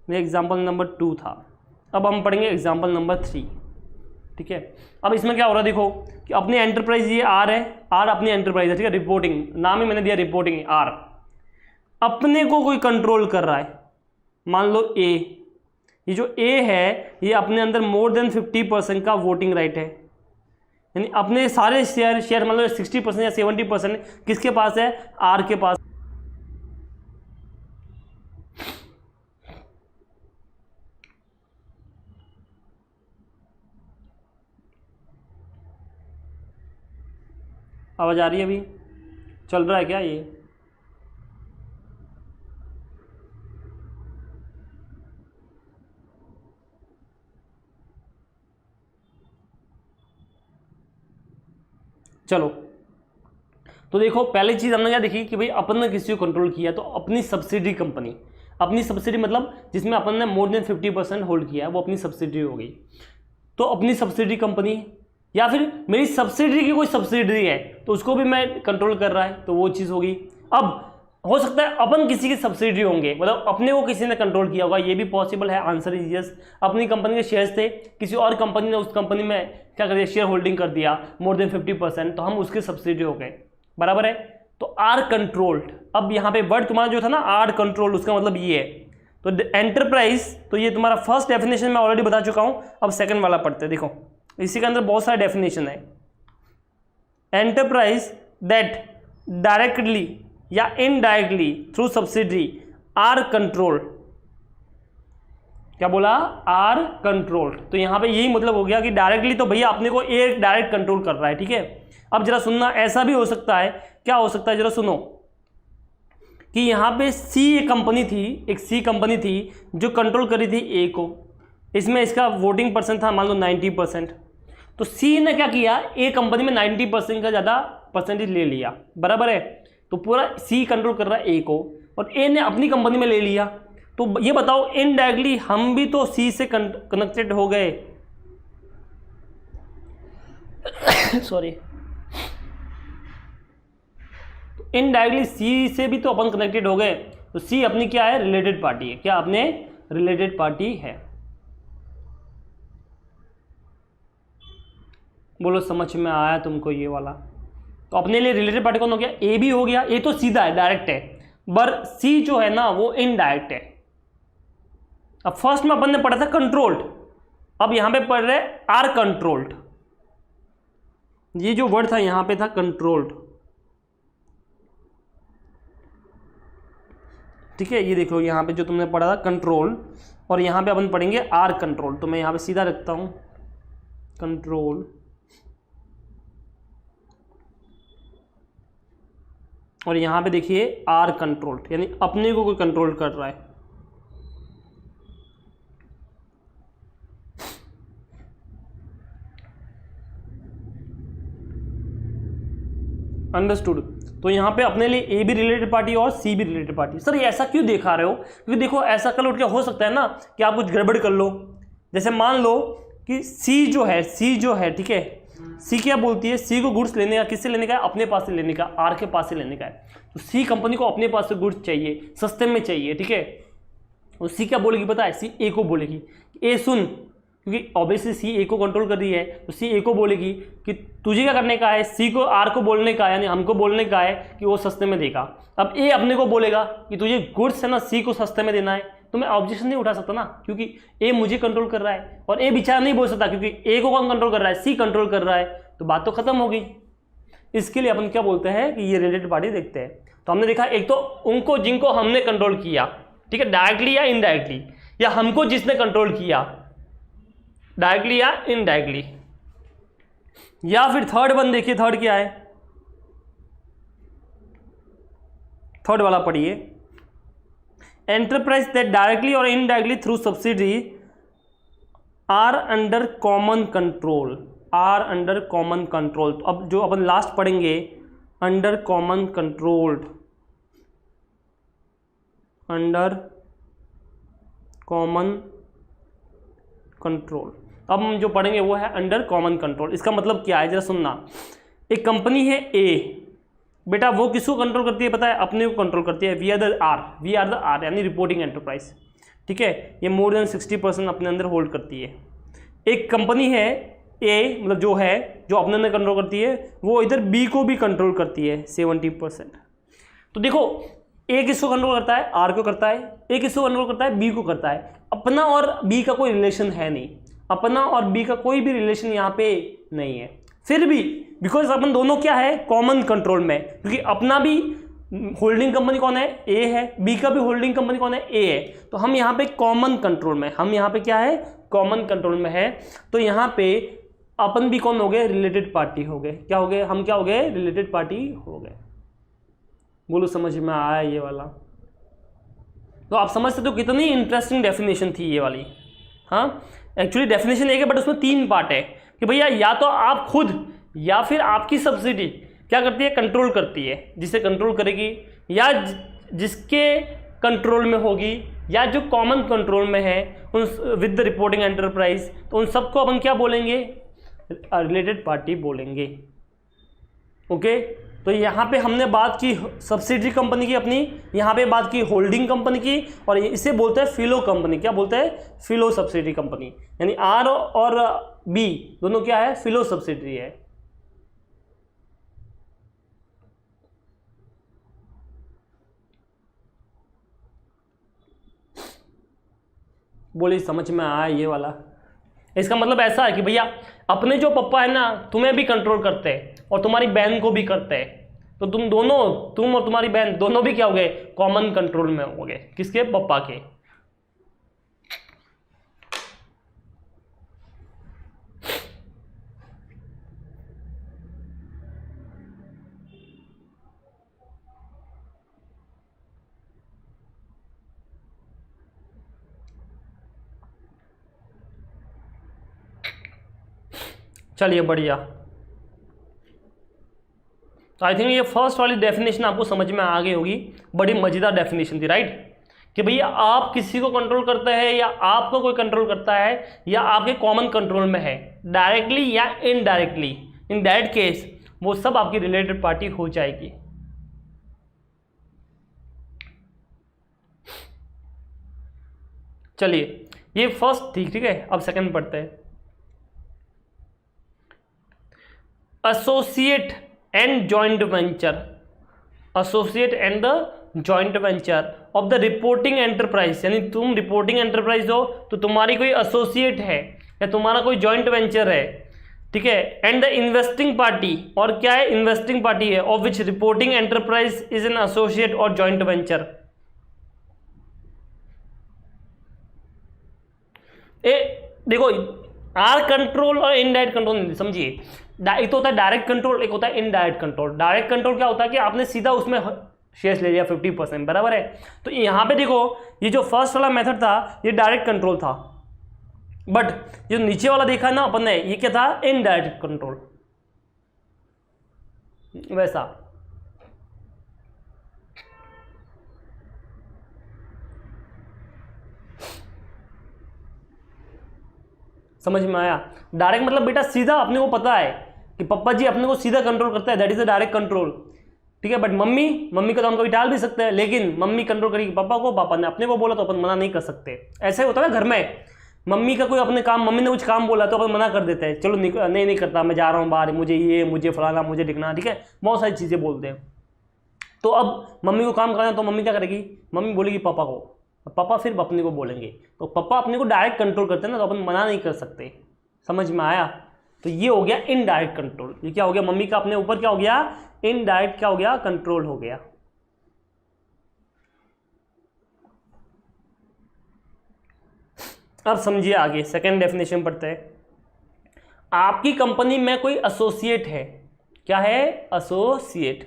ये एग्जाम्पल नंबर 2 था। अब हम पढ़ेंगे एग्जाम्पल नंबर 3, ठीक है। अब इसमें क्या हो रहा है, देखो कि अपनी एंटरप्राइज ये आर है, आर अपनी एंटरप्राइज है, ठीक है। रिपोर्टिंग, नाम ही मैंने दिया रिपोर्टिंग, आर अपने को कोई कंट्रोल कर रहा है। मान लो ए, ये जो ए है ये अपने अंदर मोर देन 50% का वोटिंग राइट है, यानी अपने सारे शेयर मतलब 60% या 70% किसके पास है, आर के पास। आवाज आ रही है? अभी चल रहा है क्या ये? चलो, तो देखो पहली चीज हमने क्या देखी कि भाई अपन ने किसी को कंट्रोल किया, तो अपनी सब्सिडी कंपनी, अपनी सब्सिडी मतलब जिसमें अपन ने मोर देन 50% होल्ड किया है वो अपनी सब्सिडी हो गई। तो अपनी सब्सिडी कंपनी या फिर मेरी सब्सिडी की कोई सब्सिडी है तो उसको भी मैं कंट्रोल कर रहा है, तो वो चीज़ होगी। अब हो सकता है अपन किसी की सब्सिडी होंगे, मतलब अपने को किसी ने कंट्रोल किया होगा, ये भी पॉसिबल है। Answer is yes. अपनी कंपनी के शेयर्स थे, किसी और कंपनी ने उस कंपनी में क्या कर दिया, शेयर होल्डिंग कर दिया मोर देन 50%, तो हम उसके सब्सिडी हो गए, बराबर है। तो आर कंट्रोल्ड, अब यहाँ पे वर्ड तुम्हारा जो था ना आर कंट्रोल्ड, उसका मतलब ये है। तो एंटरप्राइज, तो ये तुम्हारा फर्स्ट डेफिनेशन मैं ऑलरेडी बता चुका हूँ, अब सेकंड वाला पढ़ते हैं। देखो इसी के अंदर बहुत सारे डेफिनेशन है। एंटरप्राइज दैट डायरेक्टली या indirectly through subsidy are controlled, क्या बोला, आर कंट्रोल्ड। तो यहां पे यही मतलब हो गया कि डायरेक्टली तो भैया अपने को ए डायरेक्ट कंट्रोल कर रहा है, ठीक है। अब जरा सुनना, ऐसा भी हो सकता है, क्या हो सकता है जरा सुनो, कि यहां पे सी एक कंपनी थी, एक सी कंपनी थी जो कंट्रोल कर रही थी ए को, इसमें इसका वोटिंग परसेंट था मान लो 90%। तो सी ने क्या किया, ए कंपनी में 90% का ज़्यादा परसेंटेज ले लिया, बराबर है। तो पूरा सी कंट्रोल कर रहा है ए को और ए ने अपनी कंपनी में ले लिया। तो ये बताओ इनडायरेक्टली हम भी तो सी से कनेक्टेड हो गए सॉरी, इनडायरेक्टली सी से भी तो अपन कनेक्टेड हो गए। तो सी अपनी क्या है, रिलेटेड पार्टी है, क्या अपने रिलेटेड पार्टी है। बोलो समझ में आया तुमको ये वाला? तो अपने लिए रिलेटेड पार्टी कौन हो गया, ए भी हो गया। ए तो सीधा है, डायरेक्ट है, पर सी जो है ना वो इनडायरेक्ट है। अब फर्स्ट में अपन ने पढ़ा था कंट्रोल्ड, अब यहां पे पढ़ रहे आर कंट्रोल्ड। ये जो वर्ड था यहां पे था कंट्रोल्ड, ठीक है। ये देखो यहां पे जो तुमने पढ़ा था कंट्रोल, और यहां पे अपन पढ़ेंगे आर कंट्रोल। तो मैं यहां पे सीधा रखता हूं कंट्रोल, और यहां पे देखिए आर कंट्रोल्ड, यानी अपने को कोई कंट्रोल कर रहा है। अंडरस्टूड। तो यहाँ पे अपने लिए ए भी रिलेटेड पार्टी और सी भी रिलेटेड पार्टी। सर ये ऐसा क्यों दिखा रहे हो? क्योंकि देखो ऐसा कल उठ के हो सकता है ना कि आप कुछ गड़बड़ कर लो। जैसे मान लो कि सी जो है ठीक है, सी क्या बोलती है, सी को गुड्स लेने का, किससे लेने का है, अपने पास से लेने का, आर के पास से लेने का है। तो सी कंपनी को अपने पास से गुड्स चाहिए, सस्ते में चाहिए, ठीक है। और सी क्या बोलेगी पता है, सी ए को बोलेगी ए सुन, क्योंकि ऑब्वियसली सी ए को कंट्रोल कर रही है, तो सी ए को बोलेगी कि तुझे क्या करने का है, सी को आर को बोलने का है, यानी हमको बोलने का है कि वो सस्ते में देगा। अब ए अपने को बोलेगा कि तुझे गुड्स है ना सी को सस्ते में देना है, तो मैं ऑब्जेक्शन नहीं उठा सकता ना, क्योंकि ए मुझे कंट्रोल कर रहा है। और ए बेचारा नहीं बोल सकता क्योंकि ए को कौन कंट्रोल कर रहा है, सी कंट्रोल कर रहा है, तो बात तो खत्म हो गई। इसके लिए अपन क्या बोलते हैं कि ये रिलेटेड पार्टी देखते हैं। तो हमने देखा एक तो उनको जिनको हमने कंट्रोल किया, ठीक है, डायरेक्टली या इनडायरेक्टली, या हमको जिसने कंट्रोल किया डायरेक्टली या इनडायरेक्टली। या फिर थर्ड वन देखिए, थर्ड क्या है, थर्ड वाला पढ़िए, एंटरप्राइज दैट डायरेक्टली और indirectly through subsidy are under common control, are under common control. तो अब जो अपन लास्ट पढ़ेंगे under common controlled, under common control, अब हम जो पढ़ेंगे वो है अंडर कॉमन कंट्रोल। इसका मतलब क्या है जरा सुनना, एक कंपनी है ए, बेटा वो किसको कंट्रोल करती है पता है, अपने को कंट्रोल करती है, वी आर द आर यानी रिपोर्टिंग एंटरप्राइज, ठीक है। ये मोर देन 60% अपने अंदर होल्ड करती है। एक कंपनी है ए, मतलब जो अपने अंदर कंट्रोल करती है, वो इधर बी को भी कंट्रोल करती है 70%। तो देखो ए किसको कंट्रोल करता है, आर को करता है, ए किसको कंट्रोल करता है, बी को करता है। अपना और बी का कोई रिलेशन है नहीं, अपना और बी का कोई भी रिलेशन यहाँ पे नहीं है, फिर भी बिकॉज अपन दोनों क्या है, कॉमन कंट्रोल में, क्योंकि अपना भी होल्डिंग कंपनी कौन है, ए है, बी का भी होल्डिंग कंपनी कौन है, ए है, तो हम यहाँ पे कॉमन कंट्रोल में, हम यहाँ पे क्या है, कॉमन कंट्रोल में है, तो यहाँ पे अपन भी कौन हो गए, रिलेटेड पार्टी हो गए, क्या हो गए, हम क्या हो गए, रिलेटेड पार्टी हो गए। बोलो समझ में आया ये वाला? तो आप समझ सकते हो कितनी इंटरेस्टिंग डेफिनेशन थी ये वाली। हाँ, एक्चुअली डेफिनेशन एक है बट उसमें 3 पार्ट है कि भैया या तो आप खुद या फिर आपकी सब्सिडी क्या करती है, कंट्रोल करती है, जिसे कंट्रोल करेगी, या जिसके कंट्रोल में होगी, या जो कॉमन कंट्रोल में है उन विद द रिपोर्टिंग एंटरप्राइज, तो उन सबको अपन क्या बोलेंगे, रिलेटेड पार्टी बोलेंगे। ओके, तो यहाँ पे हमने बात की सब्सिडी कंपनी की अपनी, यहाँ पे बात की होल्डिंग कंपनी की, और इसे बोलते हैं फिलो कंपनी। क्या बोलते हैं, फिलो सब्सिडी कंपनी, यानी आर और बी दोनों क्या है, फिलो सब्सिडी है। बोलिए समझ में आया ये वाला? इसका मतलब ऐसा है कि भैया अपने जो पापा है ना, तुम्हें भी कंट्रोल करते हैं और तुम्हारी बहन को भी करते हैं, तो तुम दोनों, तुम और तुम्हारी बहन दोनों भी क्या हो गए, कॉमन कंट्रोल में हो गए, किसके, पापा के। चलिए बढ़िया। तो आई थिंक ये फर्स्ट वाली डेफिनेशन आपको समझ में आ गई होगी, बड़ी मजेदार डेफिनेशन थी, राइट, कि भैया आप किसी को कंट्रोल करते हैं या आपको कोई कंट्रोल करता है या आपके कॉमन कंट्रोल में है, डायरेक्टली या इनडायरेक्टली, इन दैट केस वो सब आपकी रिलेटेड पार्टी हो जाएगी। चलिए ये फर्स्ट थी, ठीक है, अब सेकंड पढ़ते हैं। Associate and joint venture, associate and the joint venture of the reporting enterprise, यानी तुम रिपोर्टिंग एंटरप्राइज हो तो तुम्हारी कोई एसोसिएट है या तुम्हारा कोई जॉइंट वेंचर है, ठीक है, एंड द इन्वेस्टिंग पार्टी, और क्या है, इन्वेस्टिंग पार्टी है, of which reporting enterprise is an associate और जॉइंट वेंचर। देखो आर कंट्रोल और इनडायरेक्ट कंट्रोल समझिए, एक तो होता है डायरेक्ट कंट्रोल, एक होता है इनडायरेक्ट कंट्रोल। डायरेक्ट कंट्रोल क्या होता है कि आपने सीधा उसमें शेयर्स ले लिया 50%, बराबर है। तो यहाँ पे देखो ये जो फर्स्ट वाला मेथड था ये डायरेक्ट कंट्रोल था, बट जो नीचे वाला देखा ना अपन ने, ये क्या था, इनडायरेक्ट कंट्रोल। वैसा समझ में आया? डायरेक्ट मतलब बेटा सीधा, अपने को पता है कि पापा जी अपने को सीधा कंट्रोल करता है, that is a direct control, ठीक है। बट मम्मी का तो हम कभी टाल भी सकते हैं, लेकिन मम्मी कंट्रोल करेगी पापा को, पापा ने अपने को बोला तो अपन मना नहीं कर सकते। ऐसे होता है ना घर में, मम्मी का कोई अपने काम, मम्मी ने कुछ काम बोला तो अपन मना कर देते हैं, चलो नहीं करता, मैं जा रहा हूँ बाहर, मुझे फलाना, मुझे दिखना, ठीक है, बहुत सारी चीज़ें बोलते हैं। तो अब मम्मी को काम कराना तो मम्मी क्या करेगी, मम्मी बोलेगी पापा को, पापा फिर अपने को बोलेंगे, तो पापा अपने को डायरेक्ट कंट्रोल करते हैं ना, तो अपन मना नहीं कर सकते। समझ में आया? तो ये हो गया इनडायरेक्ट कंट्रोल। ये क्या हो गया, मम्मी का अपने ऊपर क्या हो गया, इनडायरेक्ट क्या हो गया, कंट्रोल हो गया। अब समझिए आगे, सेकेंड डेफिनेशन पढ़ते हैं। आपकी कंपनी में कोई एसोसिएट है, क्या है, एसोसिएट।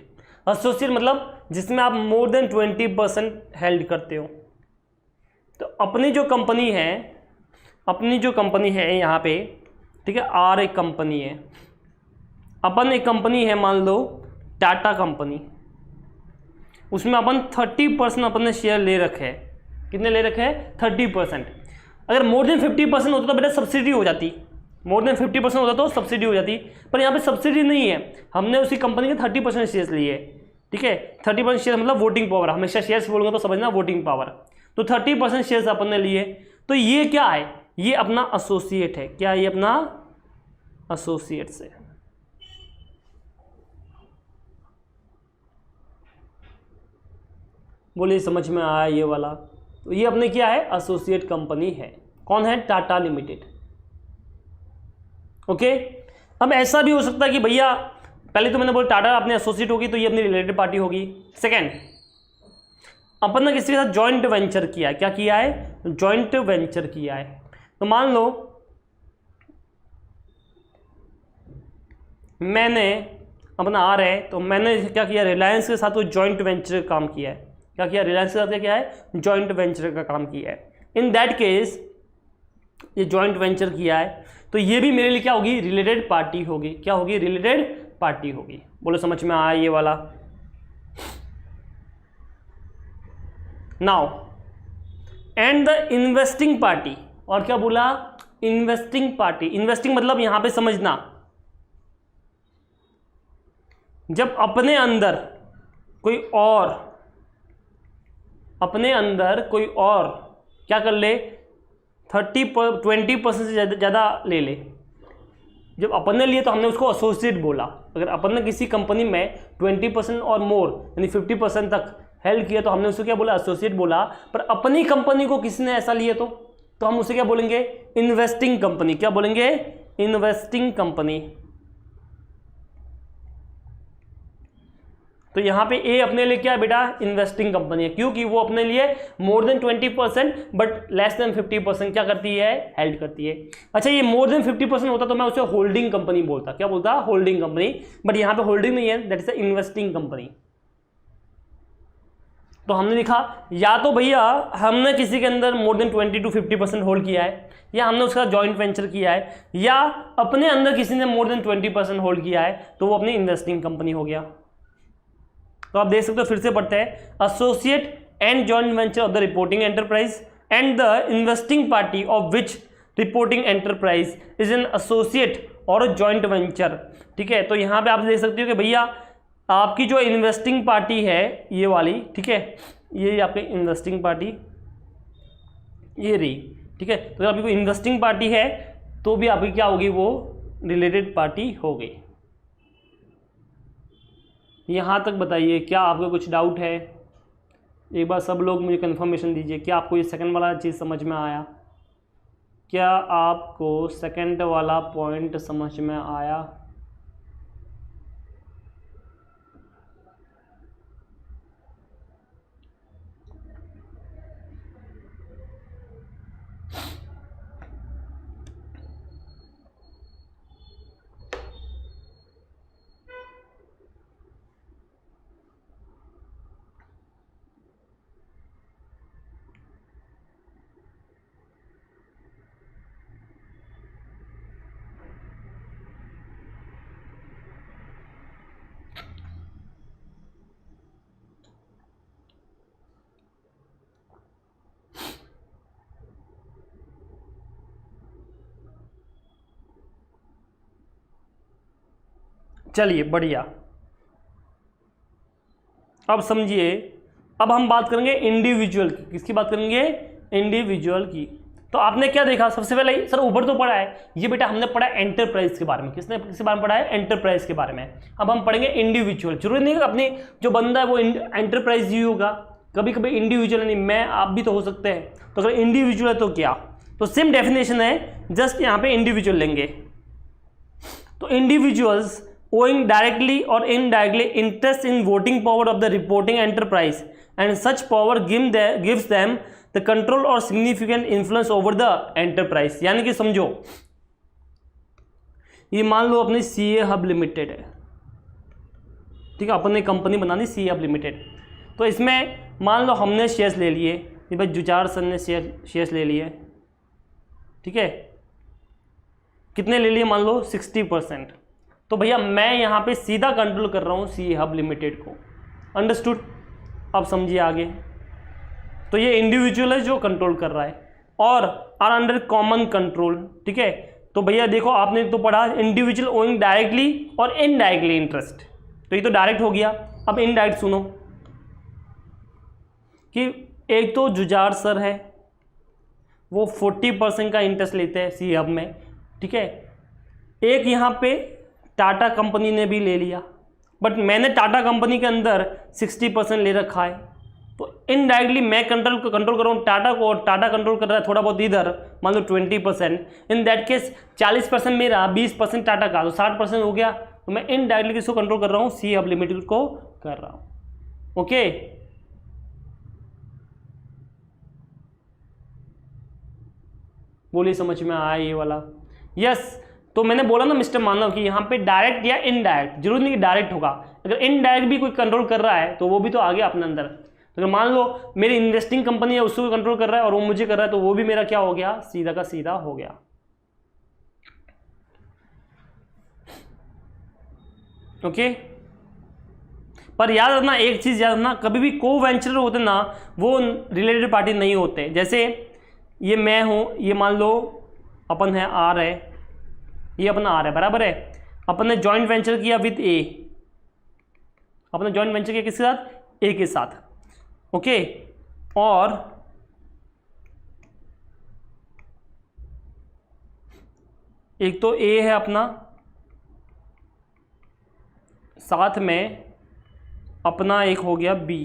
एसोसिएट मतलब जिसमें आप मोर देन 20% हेल्ड करते हो। तो अपनी जो कंपनी है यहाँ पे, ठीक है, आर एक कंपनी है, अपन एक कंपनी है, मान लो टाटा कंपनी, उसमें अपन 30% अपन ने शेयर ले रखे हैं। कितने ले रखे हैं, 30%। अगर मोर देन 50% होता तो बेटा सब्सिडी हो जाती, मोर देन 50% होता तो सब्सिडी हो जाती, पर यहाँ पे सब्सिडी नहीं है, हमने उसी कंपनी के 30% शेयर्स लिए, ठीक है। 30% शेयर मतलब वोटिंग पावर, हमेशा शेयर्स बोलूँगा तो समझना वोटिंग पावर। तो 30% शेयर्स अपन ने लिए, तो ये क्या है, ये अपना एसोसिएट है। क्या ये अपना एसोसिएट्स है। बोलिए समझ में आया ये वाला? तो ये अपने क्या है, एसोसिएट कंपनी है। कौन है, टाटा लिमिटेड। ओके, अब ऐसा भी हो सकता है कि भैया पहले तो मैंने बोला टाटा अपने एसोसिएट होगी तो ये अपनी रिलेटेड पार्टी होगी। सेकेंड, अपन ने किसी के साथ जॉइंट वेंचर किया है। क्या किया है? जॉइंट वेंचर किया है। तो मान लो मैंने अपना आ रहा है तो मैंने क्या किया, रिलायंस के साथ वो जॉइंट वेंचर का काम किया है। क्या किया? रिलायंस के साथ क्या है? जॉइंट वेंचर का काम किया है। इन दैट केस ये जॉइंट वेंचर किया है तो ये भी मेरे लिए क्या होगी? रिलेटेड पार्टी होगी। क्या होगी? रिलेटेड पार्टी होगी। बोलो समझ में आया ये वाला? Now and the investing party, और क्या बोला? Investing party. इन्वेस्टिंग मतलब यहां पे समझना, जब अपने अंदर कोई और क्या कर ले, 20% से ज़्यादा ले ले। जब अपन ने लिए तो हमने उसको एसोसिएट बोला। अगर अपन ने किसी कंपनी में 20% और मोर यानी 50% तक हेल्प किया तो हमने उसको क्या बोला? एसोसिएट बोला। पर अपनी कंपनी को किसी ने ऐसा लिए तो हम उसे क्या बोलेंगे? Investing company. क्या बोलेंगे? Investing company. तो यहां पे ए अपने लिए क्या है बेटा? इन्वेस्टिंग कंपनी है, क्योंकि वो अपने लिए more than 20% but less than 50% क्या करती है? हेल्प करती है। अच्छा, ये मोर देन 50% होता तो मैं उसे होल्डिंग कंपनी बोलता। क्या बोलता? Holding company. बट यहां पे होल्डिंग नहीं है, दैट इज इन्वेस्टिंग कंपनी। तो हमने लिखा या तो भैया हमने किसी के अंदर मोर देन 20 to 50% होल्ड किया है, या हमने उसका जॉइंट वेंचर किया है, या अपने अंदर किसी ने मोर देन 20% होल्ड किया है, तो वो अपनी इन्वेस्टिंग कंपनी हो गया। तो आप देख सकते हो, फिर से पढ़ते हैं, associate and joint venture of the reporting enterprise and the investing party of which reporting enterprise is an associate और जॉइंट वेंचर। ठीक है, तो यहां पे आप देख सकते हो कि भैया आपकी जो इन्वेस्टिंग पार्टी है ये वाली, ठीक है, ये आपकी इन्वेस्टिंग पार्टी ये रही। ठीक है, तो आपकी कोई इन्वेस्टिंग पार्टी है तो भी आपकी क्या होगी? वो रिलेटेड पार्टी हो गई। यहां तक बताइए, क्या आपको कुछ डाउट है? एक बार सब लोग मुझे कंफर्मेशन दीजिए, क्या आपको ये सेकंड वाला चीज़ समझ में आया? क्या आपको सेकंड वाला पॉइंट समझ में आया? चलिए बढ़िया, अब समझिए। अब हम बात करेंगे इंडिविजुअल की। किसकी बात करेंगे? इंडिविजुअल की। तो आपने क्या देखा? सबसे पहले सर ऊपर तो पढ़ा है ये बेटा, हमने पढ़ा एंटरप्राइज के बारे में। किसके बारे में पढ़ा है? एंटरप्राइज के बारे में। अब हम पढ़ेंगे इंडिविजुअल। जरूरी नहीं है अपनी जो बंदा है वो एंटरप्राइज ही होगा, कभी कभी इंडिविजुअल नहीं, मैं आप भी तो हो सकते हैं। तो अगर इंडिविजुअल है तो क्या? तो सेम डेफिनेशन है, जस्ट यहाँ पे इंडिविजुअल लेंगे। तो individuals owing directly or indirectly interest in voting power of the reporting enterprise and such power gives them the control or significant influence over the enterprise। यानी कि समझो, ये मान लो अपनी सीए हब लिमिटेड है, ठीक है, अपन ने कंपनी बनानी सीए हब लिमिटेड। तो इसमें मान लो हमने शेयर्स ले लिए, ये भाई जुझार सर ने शेयर्स ले लिए, ठीक है, कितने ले लिए? मान लो 60%। तो भैया मैं यहाँ पे सीधा कंट्रोल कर रहा हूँ सी हब लिमिटेड को। अंडरस्टूड? अब समझिए आगे। तो ये इंडिविजुअल है जो कंट्रोल कर रहा है और आर अंडर कॉमन कंट्रोल। ठीक है, तो भैया देखो आपने तो पढ़ा इंडिविजुअल ओइंग डायरेक्टली और इनडायरेक्टली इंटरेस्ट, तो ये तो डायरेक्ट हो गया। अब इनडायरेक्ट सुनो कि एक तो जुझार सर है, वो 40% का इंटरेस्ट लेते हैं सी हब में, ठीक है। एक यहाँ पे टाटा कंपनी ने भी ले लिया, बट मैंने टाटा कंपनी के अंदर 60% ले रखा है, तो इनडायरेक्टली मैं कंट्रोल कर रहा हूँ टाटा को, और टाटा कंट्रोल कर रहा है थोड़ा बहुत इधर, मान लो 20%। इन दैट केस 40% मेरा, 20% टाटा का, तो 60% हो गया। तो मैं इनडायरेक्टली किसको कंट्रोल कर रहा हूँ? सी हब लिमिटेड को कर रहा हूँ। ओके, बोलिए समझ में आया ये वाला? यस। तो मैंने बोला ना मिस्टर मानव कि यहाँ पे डायरेक्ट या इनडायरेक्ट, जरूरी नहीं कि डायरेक्ट होगा, अगर इनडायरेक्ट भी कोई कंट्रोल कर रहा है तो वो भी तो आ गया अपने अंदर। तो अगर मान लो मेरी इन्वेस्टिंग कंपनी है, उसको कंट्रोल कर रहा है और वो मुझे कर रहा है, तो वो भी मेरा क्या हो गया? सीधा का सीधा हो गया। ओके, पर याद रखना एक चीज, याद रखना कभी भी को वेंचर होते ना, वो रिलेटेड पार्टी नहीं होते। जैसे ये मैं हूं, ये मान लो अपन है आर है, ये अपना आर है, बराबर है। अपन ने जॉइंट वेंचर किया विद ए, अपने जॉइंट वेंचर किया किसके साथ? ए के साथ। ओके, और एक तो ए है अपना, साथ में अपना एक हो गया बी।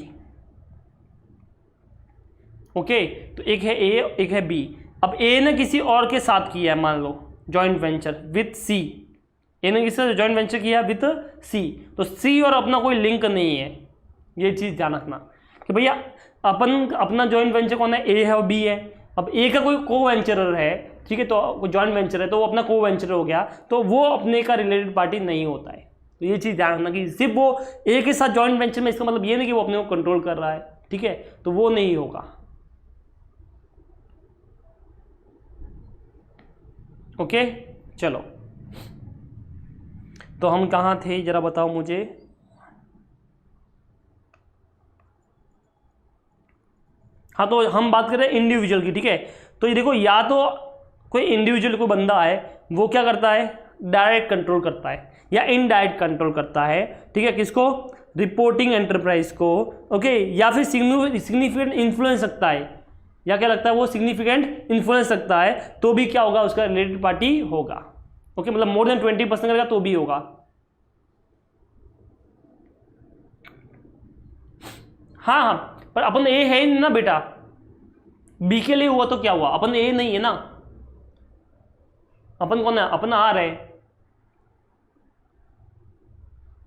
ओके, तो एक है ए, एक है बी। अब ए ने किसी और के साथ किया है, मान लो जॉइंट वेंचर विथ सी, ए ने किसी से जॉइंट वेंचर किया विथ सी, तो सी और अपना कोई लिंक नहीं है। ये चीज़ ध्यान रखना कि भैया अपन अपना जॉइंट वेंचर कौन है? ए है और बी है। अब ए का कोई को वेंचरर है, ठीक है, तो जॉइंट वेंचर है तो वो अपना को वेंचर हो गया, तो वो अपने का रिलेटेड पार्टी नहीं होता है। तो ये चीज़ ध्यान रखना कि सिर्फ वो ए के साथ जॉइंट वेंचर में, इसका मतलब ये नहीं कि वो अपने को कंट्रोल कर रहा है, ठीक है, तो वो नहीं होगा। ओके, चलो, तो हम कहाँ थे जरा बताओ मुझे। हाँ, तो हम बात कर रहे हैं इंडिविजुअल की, ठीक है। तो ये देखो, या तो कोई इंडिविजुअल कोई बंदा है, वो क्या करता है? डायरेक्ट कंट्रोल करता है या इनडायरेक्ट कंट्रोल करता है, ठीक है, किसको? रिपोर्टिंग एंटरप्राइज को। ओके, या फिर सिग्निफिकेंट इन्फ्लुएंस रखता है, या क्या लगता है? वो सिग्निफिकेंट इन्फ्लुएंस रखता है, तो भी क्या होगा? उसका रिलेटेड पार्टी होगा। ओके, मतलब मोर देन 20% करेगा तो भी होगा। हाँ हाँ, पर अपन ए है ही ना बेटा, बी के लिए हुआ तो क्या हुआ? अपन ए नहीं है ना, अपन कौन है? अपन आर है,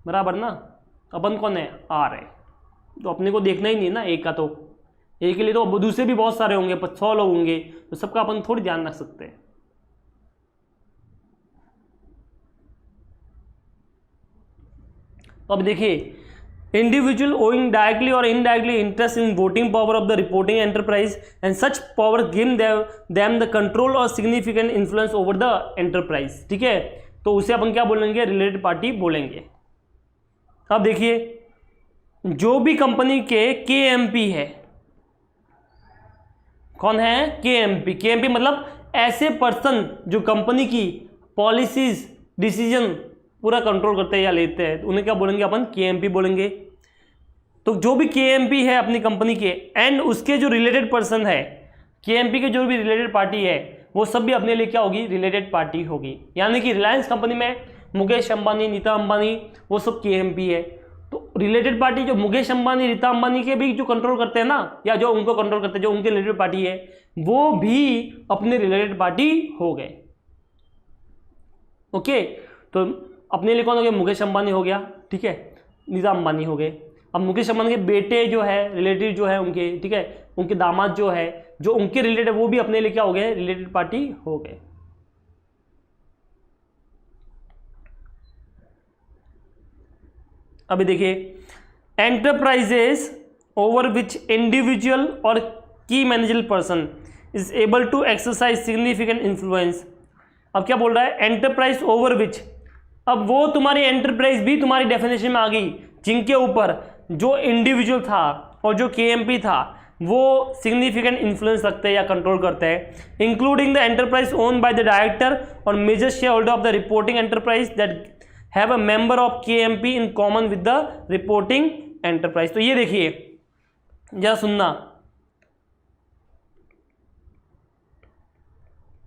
बराबर ना, अपन कौन है? आर है। तो अपने को देखना ही नहीं है ना एक का, तो एक के लिए तो दूसरे भी बहुत सारे होंगे, 100 लोग होंगे, तो सबका अपन थोड़ी ध्यान रख सकते हैं। तो अब देखिए, इंडिविजुअल ओइंग डायरेक्टली और indirectly interest in voting power of the reporting enterprise and such power give them the control और significant influence over the enterprise, ठीक है, तो उसे अपन क्या बोलेंगे? रिलेटेड पार्टी बोलेंगे। अब देखिए, जो भी कंपनी के KMP है, कौन है? KMP। KMP मतलब ऐसे पर्सन जो कंपनी की पॉलिसीज, डिसीजन पूरा कंट्रोल करते हैं या लेते हैं, तो उन्हें क्या बोलेंगे? अपन KMP बोलेंगे। तो जो भी KMP है अपनी कंपनी के, एंड उसके जो रिलेटेड पर्सन है, KMP के जो भी रिलेटेड पार्टी है, वो सब भी अपने लिए क्या होगी? रिलेटेड पार्टी होगी। यानी कि रिलायंस कंपनी में मुकेश अंबानी, नीता अंबानी, वो सब KMP है। तो रिलेटेड पार्टी जो मुकेश अंबानी, रीता अंबानी के भी जो कंट्रोल करते हैं ना, या जो उनको कंट्रोल करते हैं, जो उनके रिलेटेड पार्टी है, वो भी अपने रिलेटेड पार्टी हो गए। ओके, तो अपने लिए कौन हो गया? मुकेश अंबानी हो गया, ठीक है, नीता अंबानी हो गए। अब मुकेश अंबानी के बेटे जो है, रिलेटिव जो है उनके, ठीक है, उनके दामाद जो है, जो उनके रिलेटेड, वो भी अपने लिए क्या हो गए? रिलेटेड पार्टी हो गए। अभी देखिए, enterprises over which individual or key managerial person is able to exercise significant influence. अब क्या बोल रहा है? एंटरप्राइज ओवर विच, अब वो तुम्हारी एंटरप्राइज भी तुम्हारी डेफिनेशन में आ गई, जिनके ऊपर जो इंडिविजुअल था और जो KMP था, वो सिग्निफिकेंट इन्फ्लुएंस रखते हैं या कंट्रोल करते हैं, including the enterprise own by the director और major shareholder of the reporting enterprise that have a member of KMP in common with the reporting enterprise. तो ये देखिए, जरा सुनना,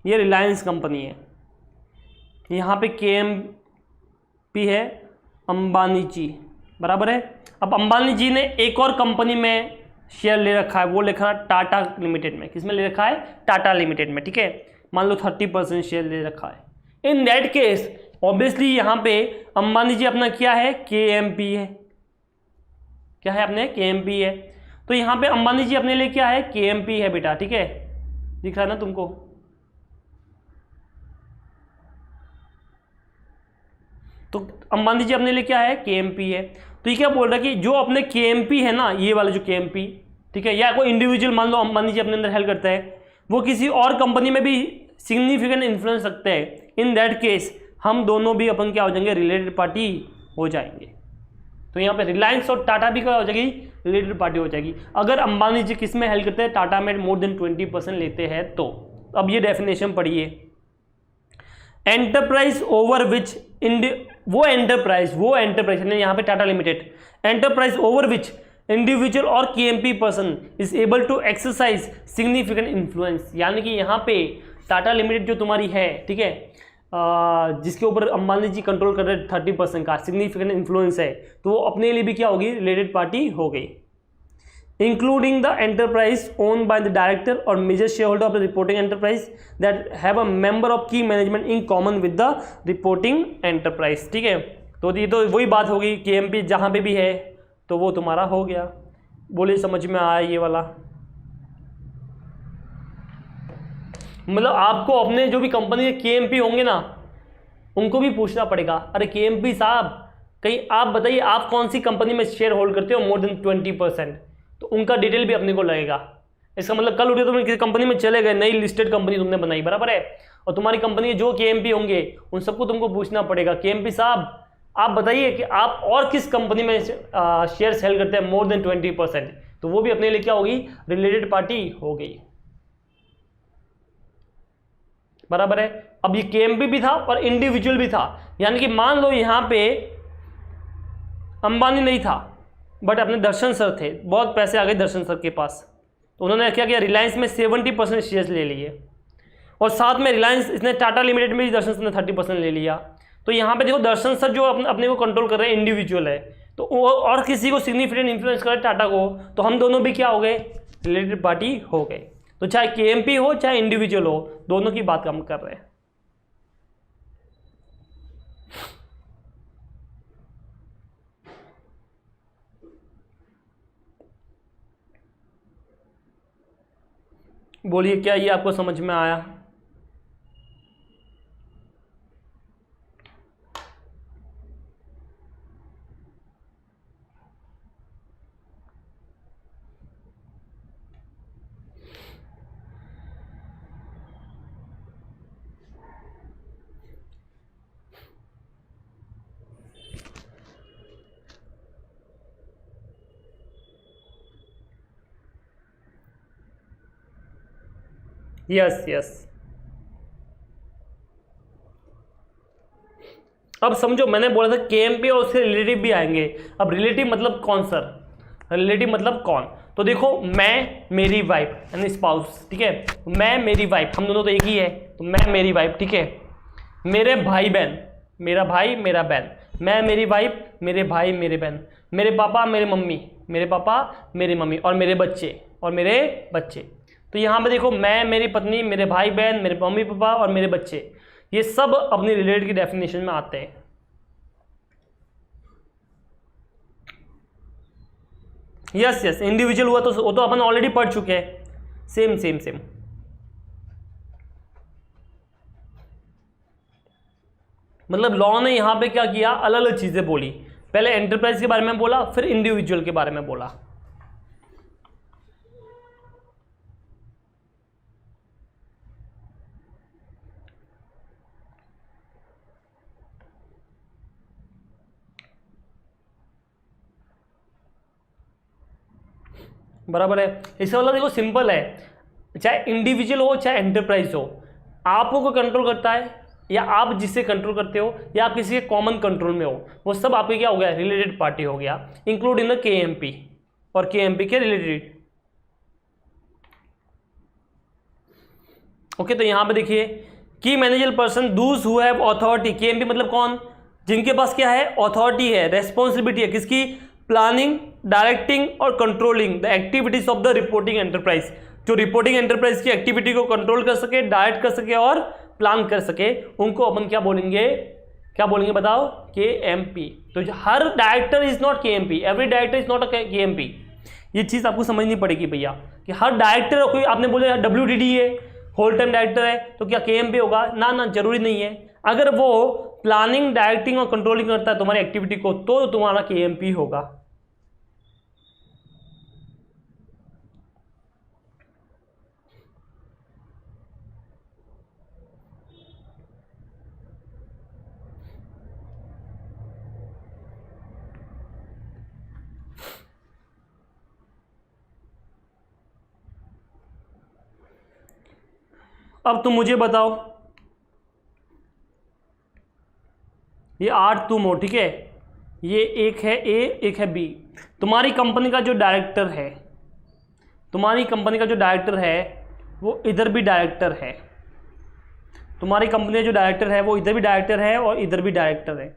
ये रिलायंस कंपनी है, यहाँ पे KMP है अंबानी जी, बराबर है। अब अंबानी जी ने एक और कंपनी में शेयर ले रखा है, वो लिखा है टाटा लिमिटेड में। किसमें ले रखा है? टाटा लिमिटेड में, ठीक है। मान लो 30% शेयर ले रखा है। इन दैट केस ऑब्वियसली यहाँ पे अंबानी जी अपना क्या है? KMP है। क्या है अपने? KMP है। तो यहाँ पे अंबानी जी अपने लिए क्या है? KMP है बेटा, ठीक है, दिख रहा है ना तुमको? तो अंबानी जी अपने लिए क्या है? KMP है। तो ये क्या बोल रहा है कि जो अपने KMP है ना, ये वाला जो KMP, ठीक है, या कोई इंडिविजुअल मान लो अंबानी जी अपने अंदर हेल्प करता है, वो किसी और कंपनी में भी सिग्निफिकेंट इन्फ्लुएंस रखते हैं। इन दैट केस हम दोनों भी अपन क्या हो जाएंगे? रिलेटेड पार्टी हो जाएंगे। तो यहाँ पे रिलायंस और टाटा भी क्या हो जाएगी? रिलेटेड पार्टी हो जाएगी। अगर अंबानी जी किस में हेल्प करते हैं? टाटा में मोर देन 20% लेते हैं तो। अब ये डेफिनेशन पढ़िए, एंटरप्राइज ओवर विच वो एंटरप्राइज यानी यहाँ पे Tata limited, enterprise over which individual or KMP person is able to exercise significant influence, यानी कि यहाँ पे टाटा लिमिटेड जो तुम्हारी है, ठीक है, जिसके ऊपर अंबानी जी कंट्रोल कर रहे हैं 30% का सिग्निफिकेंट इन्फ्लुएंस है, तो वो अपने लिए भी क्या होगी? रिलेटेड पार्टी हो गई। Including the enterprise own by the director और major shareholder of the reporting enterprise that have a member of key management in common with the reporting enterprise, ठीक है। तो ये तो वही बात होगी, KMP जहाँ पे भी है तो वो तुम्हारा हो गया। बोले समझ में आया ये वाला? मतलब आपको अपने जो भी कंपनी के KMP होंगे ना, उनको भी पूछना पड़ेगा, अरे KMP साहब कहीं आप बताइए आप कौन सी कंपनी में शेयर होल्ड करते हो मोर देन 20%, तो उनका डिटेल भी अपने को लगेगा। इसका मतलब कल उठे तुम किसी कंपनी में चले गए, नई लिस्टेड कंपनी तुमने बनाई, बराबर है, और तुम्हारी कंपनी के जो KMP होंगे उन सबको तुमको पूछना पड़ेगा, KMP साहब आप बताइए कि आप और किस कंपनी में शेयर सेल करते हैं मोर देन 20%, तो वो भी अपने लिए क्या होगी? रिलेटेड पार्टी हो गई, बराबर है। अब ये KMP भी था और इंडिविजुअल भी था, यानी कि मान लो यहां पे अंबानी नहीं था बट अपने दर्शन सर थे, बहुत पैसे आ गए दर्शन सर के पास, तो उन्होंने क्या किया? रिलायंस में 70% शेयर्स ले लिए, और साथ में रिलायंस इसने टाटा लिमिटेड में भी दर्शन सर ने 30% ले लिया। तो यहाँ पे देखो दर्शन सर जो अपने को कंट्रोल कर रहे हैं इंडिविजुअल है, तो वो और किसी को सिग्निफिकेंट इन्फ्लुएंस करे टाटा को, तो हम दोनों भी क्या हो गए? रिलेटेड पार्टी हो गए। तो चाहे KMP हो चाहे इंडिविजुअल हो, दोनों की बात हम कर रहे हैं। बोलिए क्या ये आपको समझ में आया? Yes yes. अब समझो मैंने बोला था KMP और उसके रिलेटिव भी आएंगे। अब रिलेटिव मतलब कौन सर? रिलेटिव मतलब कौन? तो देखो मैं मेरी वाइफ यानी स्पाउस, ठीक है, मैं मेरी वाइफ, हम दोनों तो एक ही है, तो मैं मेरी वाइफ, ठीक है, मेरे भाई बहन, मेरा भाई मेरा बहन, मैं मेरी वाइफ मेरे भाई मेरे बहन, मेरे पापा मेरे मम्मी, मेरे पापा मेरी मम्मी, और मेरे बच्चे। तो यहाँ पे देखो मैं मेरी पत्नी मेरे भाई बहन मेरे मम्मी पापा और मेरे बच्चे, ये सब अपनी रिलेटेड की डेफिनेशन में आते हैं। यस यस, इंडिविजुअल हुआ तो वो तो अपन ऑलरेडी पढ़ चुके हैं। सेम। मतलब लॉ ने यहाँ पे क्या किया? अलग अलग चीजें बोली, पहले एंटरप्राइज के बारे में बोला, फिर इंडिविजुअल के बारे में बोला। बराबर है। इसका मतलब देखो सिंपल है, चाहे इंडिविजुअल हो चाहे एंटरप्राइज हो, आपको कोई कंट्रोल करता है या आप जिससे कंट्रोल करते हो या आप किसी के कॉमन कंट्रोल में हो, वो सब आपके क्या हो गया? रिलेटेड पार्टी हो गया, इंक्लूडिंग द KMP और KMP के रिलेटेड। ओके, तो यहां पे देखिए की manager person those who have authority, KMP मतलब कौन? जिनके पास क्या है? अथॉरिटी है, रेस्पॉन्सिबिलिटी है, किसकी? प्लानिंग, डायरेक्टिंग और controlling the activities of the reporting enterprise, जो रिपोर्टिंग एंटरप्राइज की एक्टिविटी को कंट्रोल कर सके, डायरेक्ट कर सके और प्लान कर सके, उनको अपन क्या बोलेंगे, क्या बोलेंगे बताओ, KMP। तो हर director is not KMP, every director is not a KMP। ये चीज आपको समझनी पड़ेगी भैया कि हर डायरेक्टर, कोई आपने बोला WDD है, होल टाइम डायरेक्टर है, तो क्या KMP होगा? ना ना, जरूरी नहीं है। अगर वो प्लानिंग, डायरेक्टिंग और कंट्रोलिंग करता है तुम्हारी एक्टिविटी को, तो तुम्हारा KMP होगा। अब तुम मुझे बताओ, ये 8 तुम हो, ठीक है, ये एक है A, एक है B। तुम्हारी कंपनी का जो डायरेक्टर है, तुम्हारी कंपनी का जो डायरेक्टर है वो इधर भी डायरेक्टर है, तुम्हारी कंपनी का जो डायरेक्टर है वो इधर भी डायरेक्टर है और इधर भी डायरेक्टर है,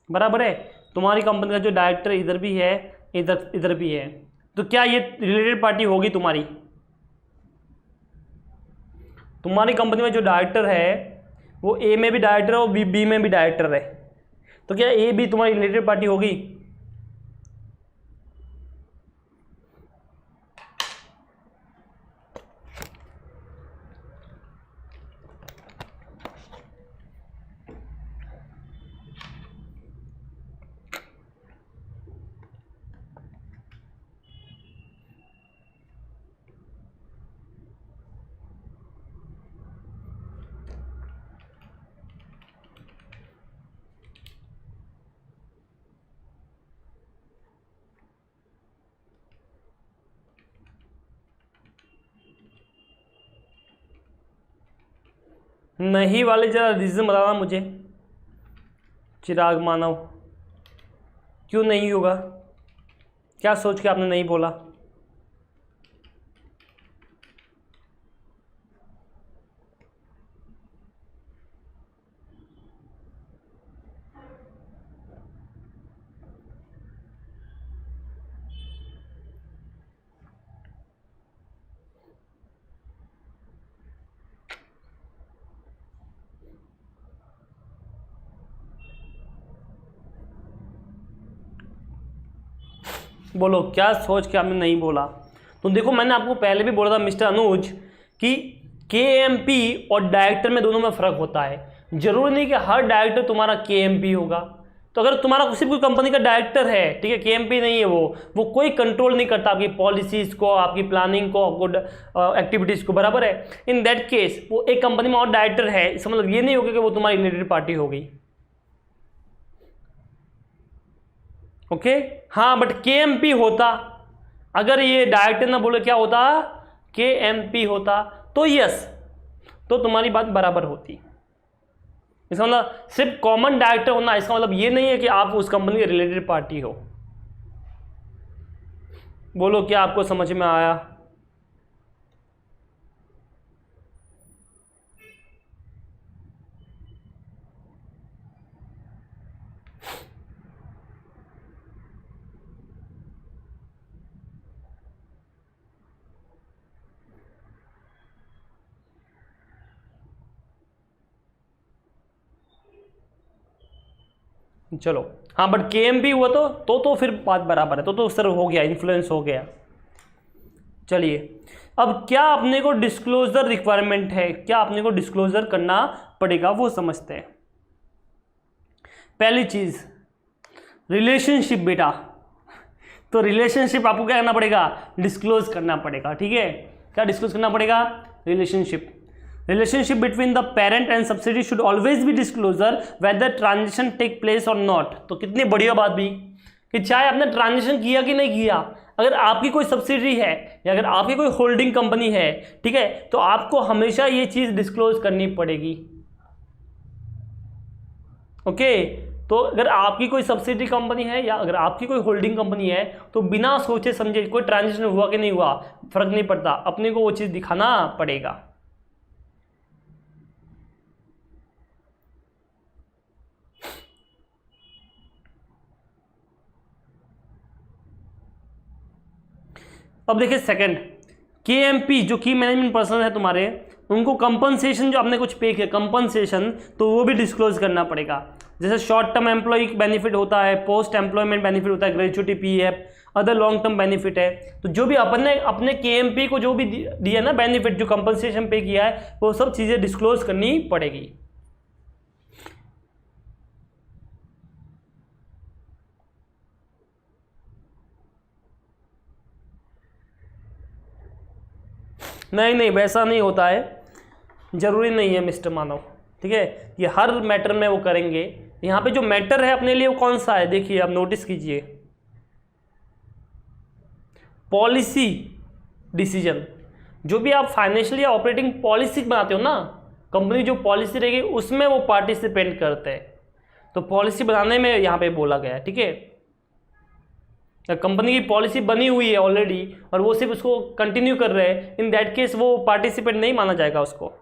बराबर है। तुम्हारी कंपनी का जो डायरेक्टर इधर भी है, इधर इधर भी है, तो क्या ये रिलेटेड पार्टी होगी तुम्हारी? तुम्हारी कंपनी में जो डायरेक्टर है वो A में भी डायरेक्टर है और B में भी डायरेक्टर है, तो क्या A भी तुम्हारी रिलेटेड पार्टी होगी? नहीं वाले, जरा रीजन बताना मुझे, चिराग मानव, क्यों नहीं होगा? क्या सोच के आपने नहीं बोला? बोलो, क्या सोच के आपने नहीं बोला? तो देखो, मैंने आपको पहले भी बोला था मिस्टर अनुज कि KMP और डायरेक्टर में, दोनों में फ़र्क होता है। जरूरी नहीं कि हर डायरेक्टर तुम्हारा KMP होगा। तो अगर तुम्हारा सिर्फ कोई कंपनी का डायरेक्टर है, ठीक है, KMP नहीं है, वो कोई कंट्रोल नहीं करता आपकी पॉलिसीज़ को, आपकी प्लानिंग को, आपको एक्टिविटीज़ को, बराबर है। इन दैट केस वो एक कंपनी में और डायरेक्टर है, इसका मतलब ये नहीं होगा कि वो तुम्हारी रिलेटेड पार्टी हो गई। ओके, हाँ, बट KMP होता, अगर ये डायरेक्टर ना बोले क्या होता, KMP होता, तो यस, तो तुम्हारी बात बराबर होती। इसका मतलब सिर्फ कॉमन डायरेक्टर होना, इसका मतलब ये नहीं है कि आप उस कंपनी के रिलेटेड पार्टी हो। बोलो, क्या आपको समझ में आया? चलो, हाँ, बट KMP हुआ तो फिर बात बराबर है, तो सर हो गया, इन्फ्लुएंस हो गया। चलिए, अब क्या अपने को डिस्क्लोजर रिक्वायरमेंट है, क्या अपने को डिस्क्लोजर करना पड़ेगा, वो समझते हैं। पहली चीज, रिलेशनशिप बेटा, तो रिलेशनशिप आपको क्या करना पड़ेगा, डिस्क्लोज करना पड़ेगा, ठीक है। क्या डिस्क्लोज करना पड़ेगा? Relationship between the parent and subsidy should always be disclosure whether transaction take place or not. तो कितनी बढ़िया बात भी कि चाहे आपने ट्रांजेक्शन किया कि नहीं किया, अगर आपकी कोई सब्सिडी है या अगर आपकी कोई होल्डिंग कंपनी है, ठीक है, तो आपको हमेशा ये चीज डिस्क्लोज करनी पड़ेगी। ओके, तो अगर आपकी कोई सब्सिडी कंपनी है या अगर आपकी कोई होल्डिंग कंपनी है, तो बिना सोचे समझे, कोई ट्रांजेक्शन हुआ कि नहीं हुआ फर्क नहीं पड़ता, अपने को वो चीज दिखाना पड़ेगा। अब देखिए सेकंड, KMP जो की मैनेजमेंट पर्सन है तुम्हारे, उनको कंपनसेशन जो आपने कुछ पे किया कंपनसेशन, तो वो भी डिस्क्लोज करना पड़ेगा। जैसे शॉर्ट टर्म एम्प्लॉय बेनिफिट होता है, पोस्ट एम्प्लॉयमेंट बेनिफिट होता है, gratuity, PF, other long term benefit है। तो जो भी अपने अपने KMP को जो भी दिया ना बेनिफिट, जो कंपनसेशन पे किया है, वो सब चीज़ें डिस्क्लोज करनी पड़ेगी। नहीं नहीं, वैसा नहीं होता है, जरूरी नहीं है मिस्टर मानव, ठीक है। ये हर मैटर में वो करेंगे। यहाँ पे जो मैटर है अपने लिए वो कौन सा है, देखिए आप नोटिस कीजिए, पॉलिसी डिसीजन। जो भी आप फाइनेंशियल या ऑपरेटिंग पॉलिसी बनाते हो ना, कंपनी जो पॉलिसी रहेगी उसमें वो पार्टिसिपेट करते हैं। तो पॉलिसी बनाने में यहाँ पे बोला गया है, ठीक है। कंपनी की पॉलिसी बनी हुई है ऑलरेडी और वो सिर्फ उसको कंटिन्यू कर रहे हैं, इन दैट केस वो पार्टिसिपेट नहीं माना जाएगा उसको।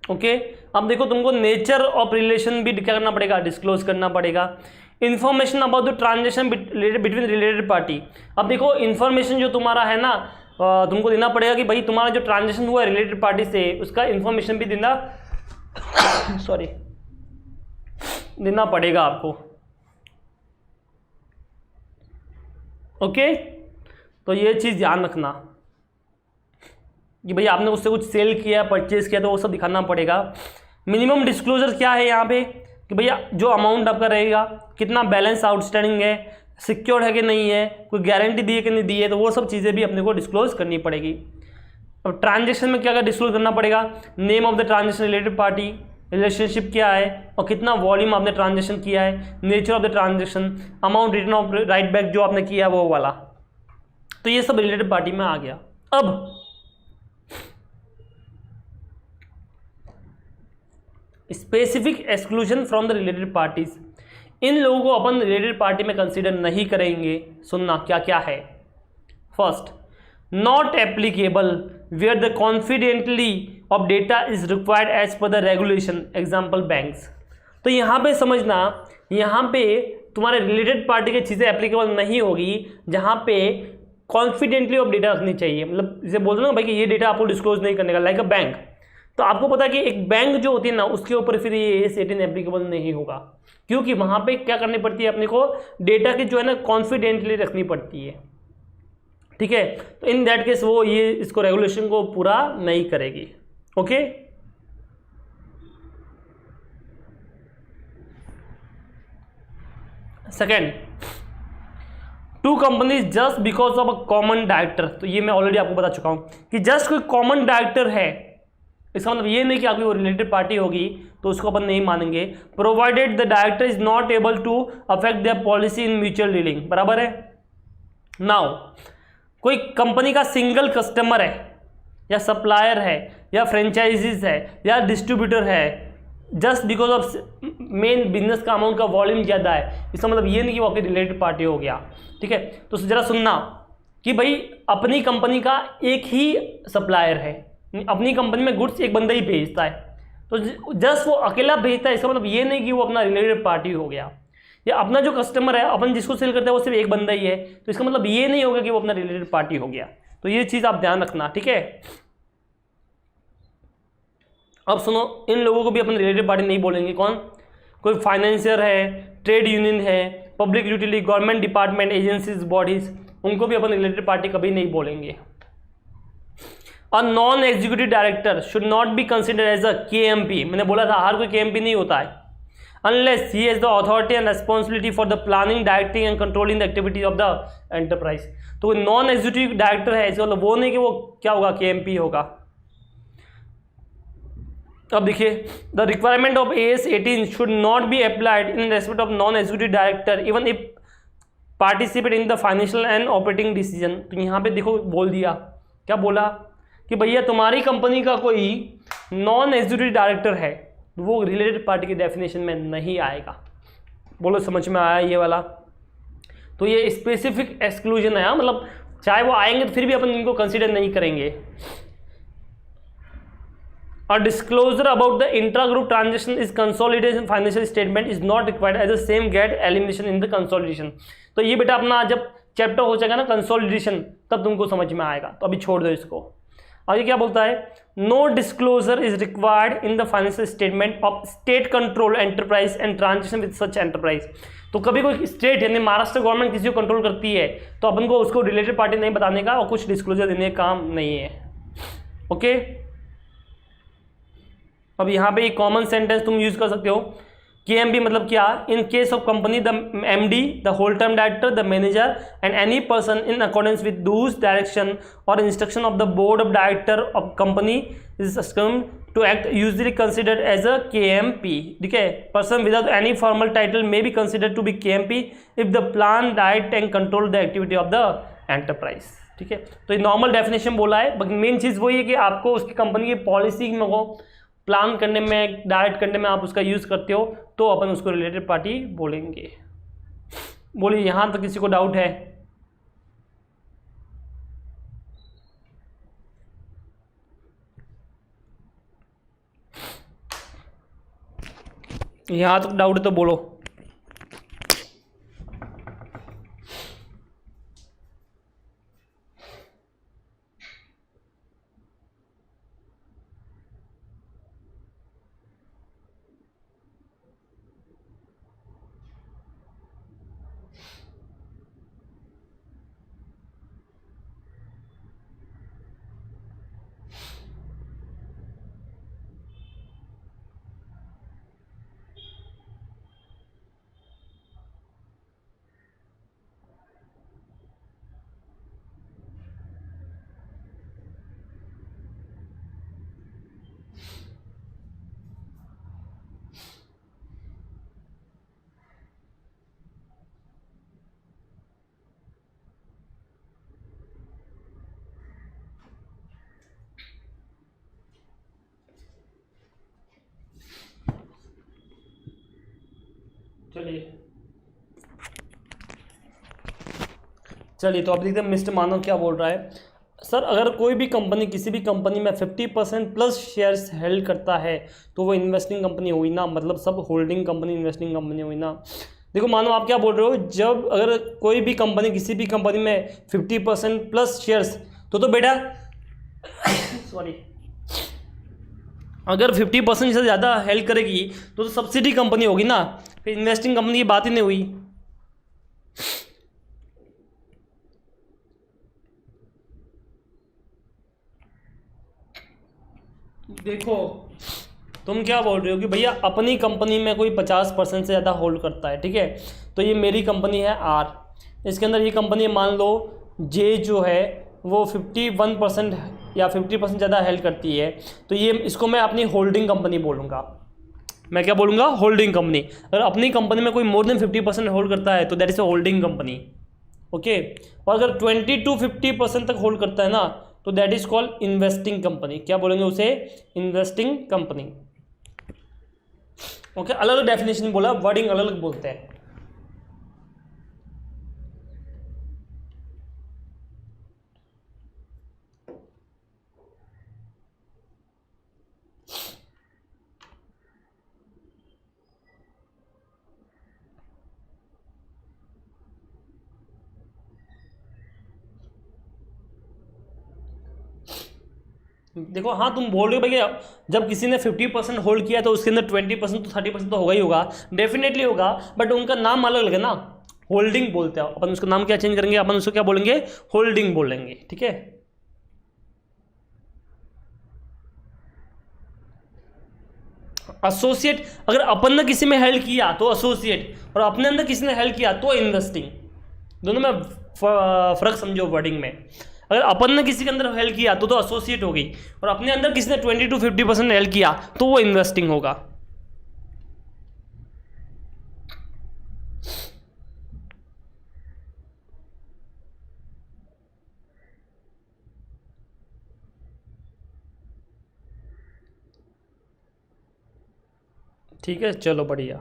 ओके अब देखो, तुमको नेचर ऑफ रिलेशन भी क्या करना पड़ेगा, डिस्क्लोज करना पड़ेगा। Information about the transaction between related party. अब देखो इन्फॉर्मेशन जो तुम्हारा है ना, तुमको देना पड़ेगा कि भाई तुम्हारा जो ट्रांजेक्शन हुआ है रिलेटेड पार्टी से, उसका इन्फॉर्मेशन भी देना सॉरी देना पड़ेगा आपको। ओके तो ये चीज़ ध्यान रखना कि भाई आपने उससे कुछ सेल किया, परचेज किया, तो वो सब दिखाना पड़ेगा। मिनिमम डिस्क्लोजर क्या है यहाँ पे कि भैया जो अमाउंट आपका रहेगा, कितना बैलेंस आउटस्टैंडिंग है, सिक्योर्ड है कि नहीं है, कोई गारंटी दी है कि नहीं दी है, तो वो सब चीज़ें भी अपने को डिस्क्लोज करनी पड़ेगी। अब ट्रांजेक्शन में क्या क्या डिस्क्लोज करना पड़ेगा, name of the transaction related party, relationship क्या है और कितना वॉल्यूम आपने ट्रांजेक्शन किया है, nature of the transaction, amount return of right back जो आपने किया वो वाला। तो ये सब रिलेटेड पार्टी में आ गया। अब specific exclusion from the related parties, इन लोगों को अपन रिलेटेड पार्टी में कंसीडर नहीं करेंगे। सुनना क्या क्या है। First, not applicable where the confidentially of data is required as per the regulation, example banks. तो यहाँ पे समझना, यहाँ पे तुम्हारे रिलेटेड पार्टी की चीज़ें एप्लीकेबल नहीं होगी जहाँ पे कॉन्फिडेंटली ऑफ डेटा रखनी चाहिए। मतलब जैसे बोलते ना भाई कि ये डेटा आपको डिस्क्लोज नहीं करने का, लाइक अ बैंक। तो आपको पता है कि एक बैंक जो होती है ना, उसके ऊपर फिर ये AS 18 एप्लीकेबल नहीं होगा, क्योंकि वहाँ पे क्या करनी पड़ती है अपने को, डेटा की जो है ना कॉन्फिडेंटली रखनी पड़ती है, ठीक है। तो इन दैट केस वो ये इसको रेगुलेशन को पूरा नहीं करेगी। Okay second, two companies just because of a common director. तो ये मैं ऑलरेडी आपको बता चुका हूं कि जस्ट कोई कॉमन डायरेक्टर है, इसका मतलब ये नहीं कि आपकी वो रिलेटेड पार्टी होगी तो उसको अपन नहीं मानेंगे। Provided the director is not able to affect their policy in mutual dealing, बराबर है। नाउ कोई कंपनी का सिंगल कस्टमर है या सप्लायर है या फ्रेंचाइजीज है या डिस्ट्रीब्यूटर है, just because of main business का अमाउंट का वॉल्यूम ज़्यादा है, इसका मतलब ये नहीं कि वो आपकी रिलेटेड पार्टी हो गया, ठीक है। तो जरा सुनना कि भाई अपनी कंपनी का एक ही सप्लायर है, अपनी कंपनी में गुड्स एक बंदा ही भेजता है, तो जस्ट वो अकेला भेजता है, इसका मतलब ये नहीं कि वो अपना रिलेटेड पार्टी हो गया। या अपना जो कस्टमर है, अपन जिसको सेल करते हैं वो सिर्फ एक बंदा ही है, तो इसका मतलब ये नहीं होगा कि वो अपना रिलेटेड पार्टी हो गया। तो ये चीज़ आप ध्यान रखना, ठीक है। अब सुनो, इन लोगों को भी अपन रिलेटेड पार्टी नहीं बोलेंगे। कौन? कोई फाइनेंशियर है, ट्रेड यूनियन है, public utility, government department, agencies, bodies, उनको भी अपन रिलेटेड पार्टी कभी नहीं बोलेंगे। A non executive director should not be considered as a KMP। मैंने बोला था हर कोई KMP नहीं होता है, unless he has the authority and responsibility for the planning, directing and controlling the activities of the enterprise. तो कोई नॉन एग्जीक्यूटिव डायरेक्टर है, इसका मतलब वो नहीं कि वो क्या होगा, KMP होगा। अब देखिए, the requirement of AS 18 should not be applied in respect of non executive director even if participate in the financial and operating decision. तो यहाँ पे देखो बोल दिया, क्या बोला कि भैया तुम्हारी कंपनी का कोई नॉन एग्जीक्यूटिव डायरेक्टर है, वो रिलेटेड पार्टी की डेफिनेशन में नहीं आएगा। बोलो समझ में आया ये वाला? तो ये स्पेसिफिक एक्सक्लूजन है। हाँ, मतलब चाहे वो आएंगे तो फिर भी अपन इनको कंसिडर नहीं करेंगे। A disclosure about the intra-group transaction is consolidation financial statement is not required as the same get elimination in the consolidation। तो ये बेटा अपना जब चैप्टर हो जाएगा ना कंसोलिडेशन तब तुमको समझ में आएगा, तो अभी छोड़ दो इसको। आगे क्या बोलता है, no disclosure is required in the financial statement of state control enterprise and transaction with such enterprise. तो कभी कोई स्टेट यानी महाराष्ट्र गवर्नमेंट किसी को कंट्रोल करती है तो अपन को उसको रिलेटेड पार्टी नहीं बताने का और कुछ डिस्क्लोजर देने का काम नहीं है। ओके, अब यहाँ पे एक कॉमन सेंटेंस तुम यूज कर सकते हो, KMP मतलब क्या, in case of company the MD, the whole term director, the manager and any person in accordance with whose direction or instruction of the board of director of company is to act usually considered as a KMP। ठीक है, person without any formal title may be considered to be KMP if the plan direct and control the activity of the enterprise. ठीक है, तो ये नॉर्मल डेफिनेशन बोला है, बाकी मेन चीज़ वही है कि आपको उसकी कंपनी की पॉलिसी में को प्लान करने में, डायरेक्ट करने में आप उसका यूज़ करते हो तो अपन उसको रिलेटेड पार्टी बोलेंगे। बोलिए, यहाँ तक किसी को डाउट है? यहाँ तक डाउट है तो बोलो। चलिए तो अब देखते हैं मिस्टर मानव क्या बोल रहा है। सर, अगर कोई भी कंपनी किसी भी कंपनी में 50% प्लस शेयर्स हेल्ड करता है तो वो इन्वेस्टिंग कंपनी हुई ना, मतलब सब होल्डिंग कंपनी इन्वेस्टिंग कंपनी हुई ना। देखो मानो आप क्या बोल रहे हो, जब अगर कोई भी कंपनी किसी भी कंपनी में 50% प्लस शेयर्स तो बेटा सॉरी, अगर 50% से ज़्यादा हेल्ड करेगी तो सब्सिडी कंपनी होगी ना, फिर इन्वेस्टिंग कंपनी की बात ही नहीं हुई। देखो तुम क्या बोल रहे हो कि भैया अपनी कंपनी में कोई 50% से ज़्यादा होल्ड करता है, ठीक है, तो ये मेरी कंपनी है R, इसके अंदर ये कंपनी मान लो J जो है वो 51% या 50% ज़्यादा हेल्ड करती है, तो ये इसको मैं अपनी होल्डिंग कंपनी बोलूँगा। मैं क्या बोलूँगा? Holding company. अगर अपनी कंपनी में कोई मोर देन 50% होल्ड करता है तो that is a holding company. Okay, और अगर 20 to 50% तक होल्ड करता है ना तो that is called investing company. क्या बोलेंगे उसे? Investing company. ओके, अलग अलग डेफिनेशन बोला, वर्डिंग अलग अलग बोलते हैं। देखो हाँ, तुम बोल रहे हो भैया जब किसी ने 50% होल्ड किया तो उसके अंदर 20% तो 30% तो होगा ही होगा, डेफिनेटली होगा, बट उनका नाम अलग अलग है ना, होल्डिंग बोलते हैं अपन। उसका नाम क्या चेंज करेंगे? अपन उसको क्या बोलेंगे? होल्डिंग बोलेंगे। ठीक है, एसोसिएट, अगर अपन ने किसी में हेल्ड किया तो एसोसिएट, और अपने अंदर किसी ने हेल्ड किया तो इन्वेस्टिंग। दोनों में फर्क समझो वर्डिंग में। अगर अपन ने किसी के अंदर हेल्ड किया तो एसोसिएट हो गई, और अपने अंदर किसी ने 20 to 50% हेल्ड किया तो वो इन्वेस्टिंग होगा। ठीक है, चलो बढ़िया।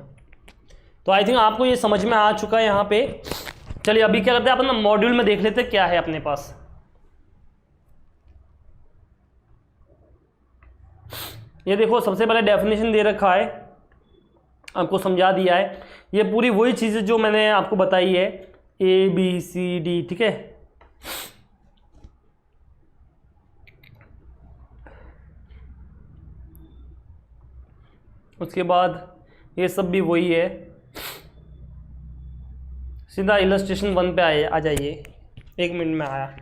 तो आई थिंक आपको ये समझ में आ चुका है यहाँ पे चलिए अभी क्या करते हैं अपन मॉड्यूल में देख लेते हैं क्या है अपने पास। ये देखो सबसे पहले डेफिनेशन दे रखा है, आपको समझा दिया है। ये पूरी वही चीज़ें जो मैंने आपको बताई है, ABCD, ठीक है। उसके बाद ये सब भी वही है। सीधा इलस्ट्रेशन 1 पे आ जाइए, 1 मिनट में आया।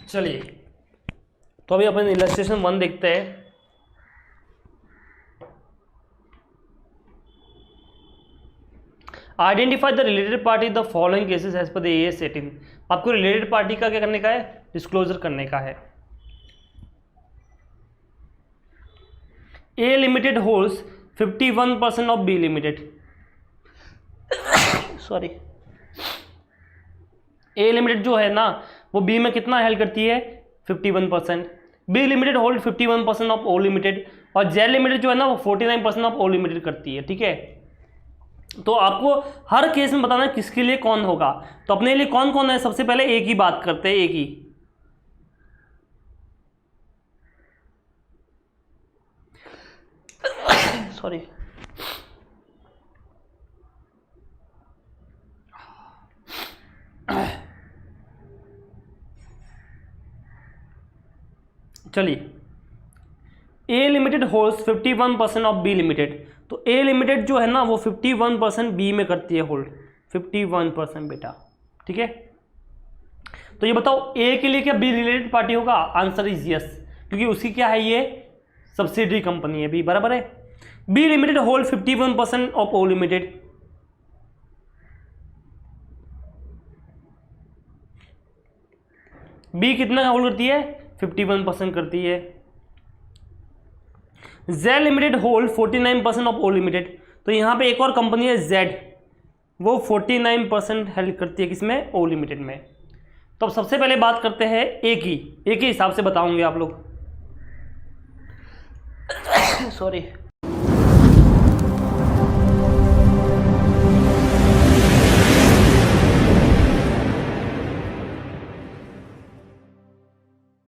चलिए तो अभी अपन इलस्ट्रेशन 1 देखते हैं। Identify the related party the following cases as per the AS 18। आपको रिलेटेड पार्टी का क्या करने का है, डिस्क्लोजर करने का है। A limited holds 51% of B limited. Sorry, A limited जो है ना वो B में कितना हेल्ड करती है, 51%। B limited hold 51% of O limited, और Z लिमिटेड जो है ना वो 49% ऑफ O लिमिटेड करती है, ठीक है। तो आपको हर केस में बताना किसके लिए कौन होगा। तो अपने लिए कौन कौन है, सबसे पहले A की बात करते हैं। A की सॉरी, चलिए A limited holds 51% of B limited. तो A लिमिटेड जो है ना वो 51% B में करती है होल्ड, 51% बेटा, ठीक है। तो ये बताओ A के लिए क्या B रिलेटेड पार्टी होगा, आंसर इज यस, क्योंकि उसकी क्या है, ये सब्सिडरी कंपनी है B, बराबर है। B limited hold 51% of O limited. B कितना होल्ड करती है, 51% करती है। Z limited hold 49% of O limited. तो यहाँ पे एक और कंपनी है Z, वो 49% हेल्ड करती है किसमें, O लिमिटेड में। तो अब सबसे पहले बात करते हैं A की, A के हिसाब से बताऊंगे आप लोग। सॉरी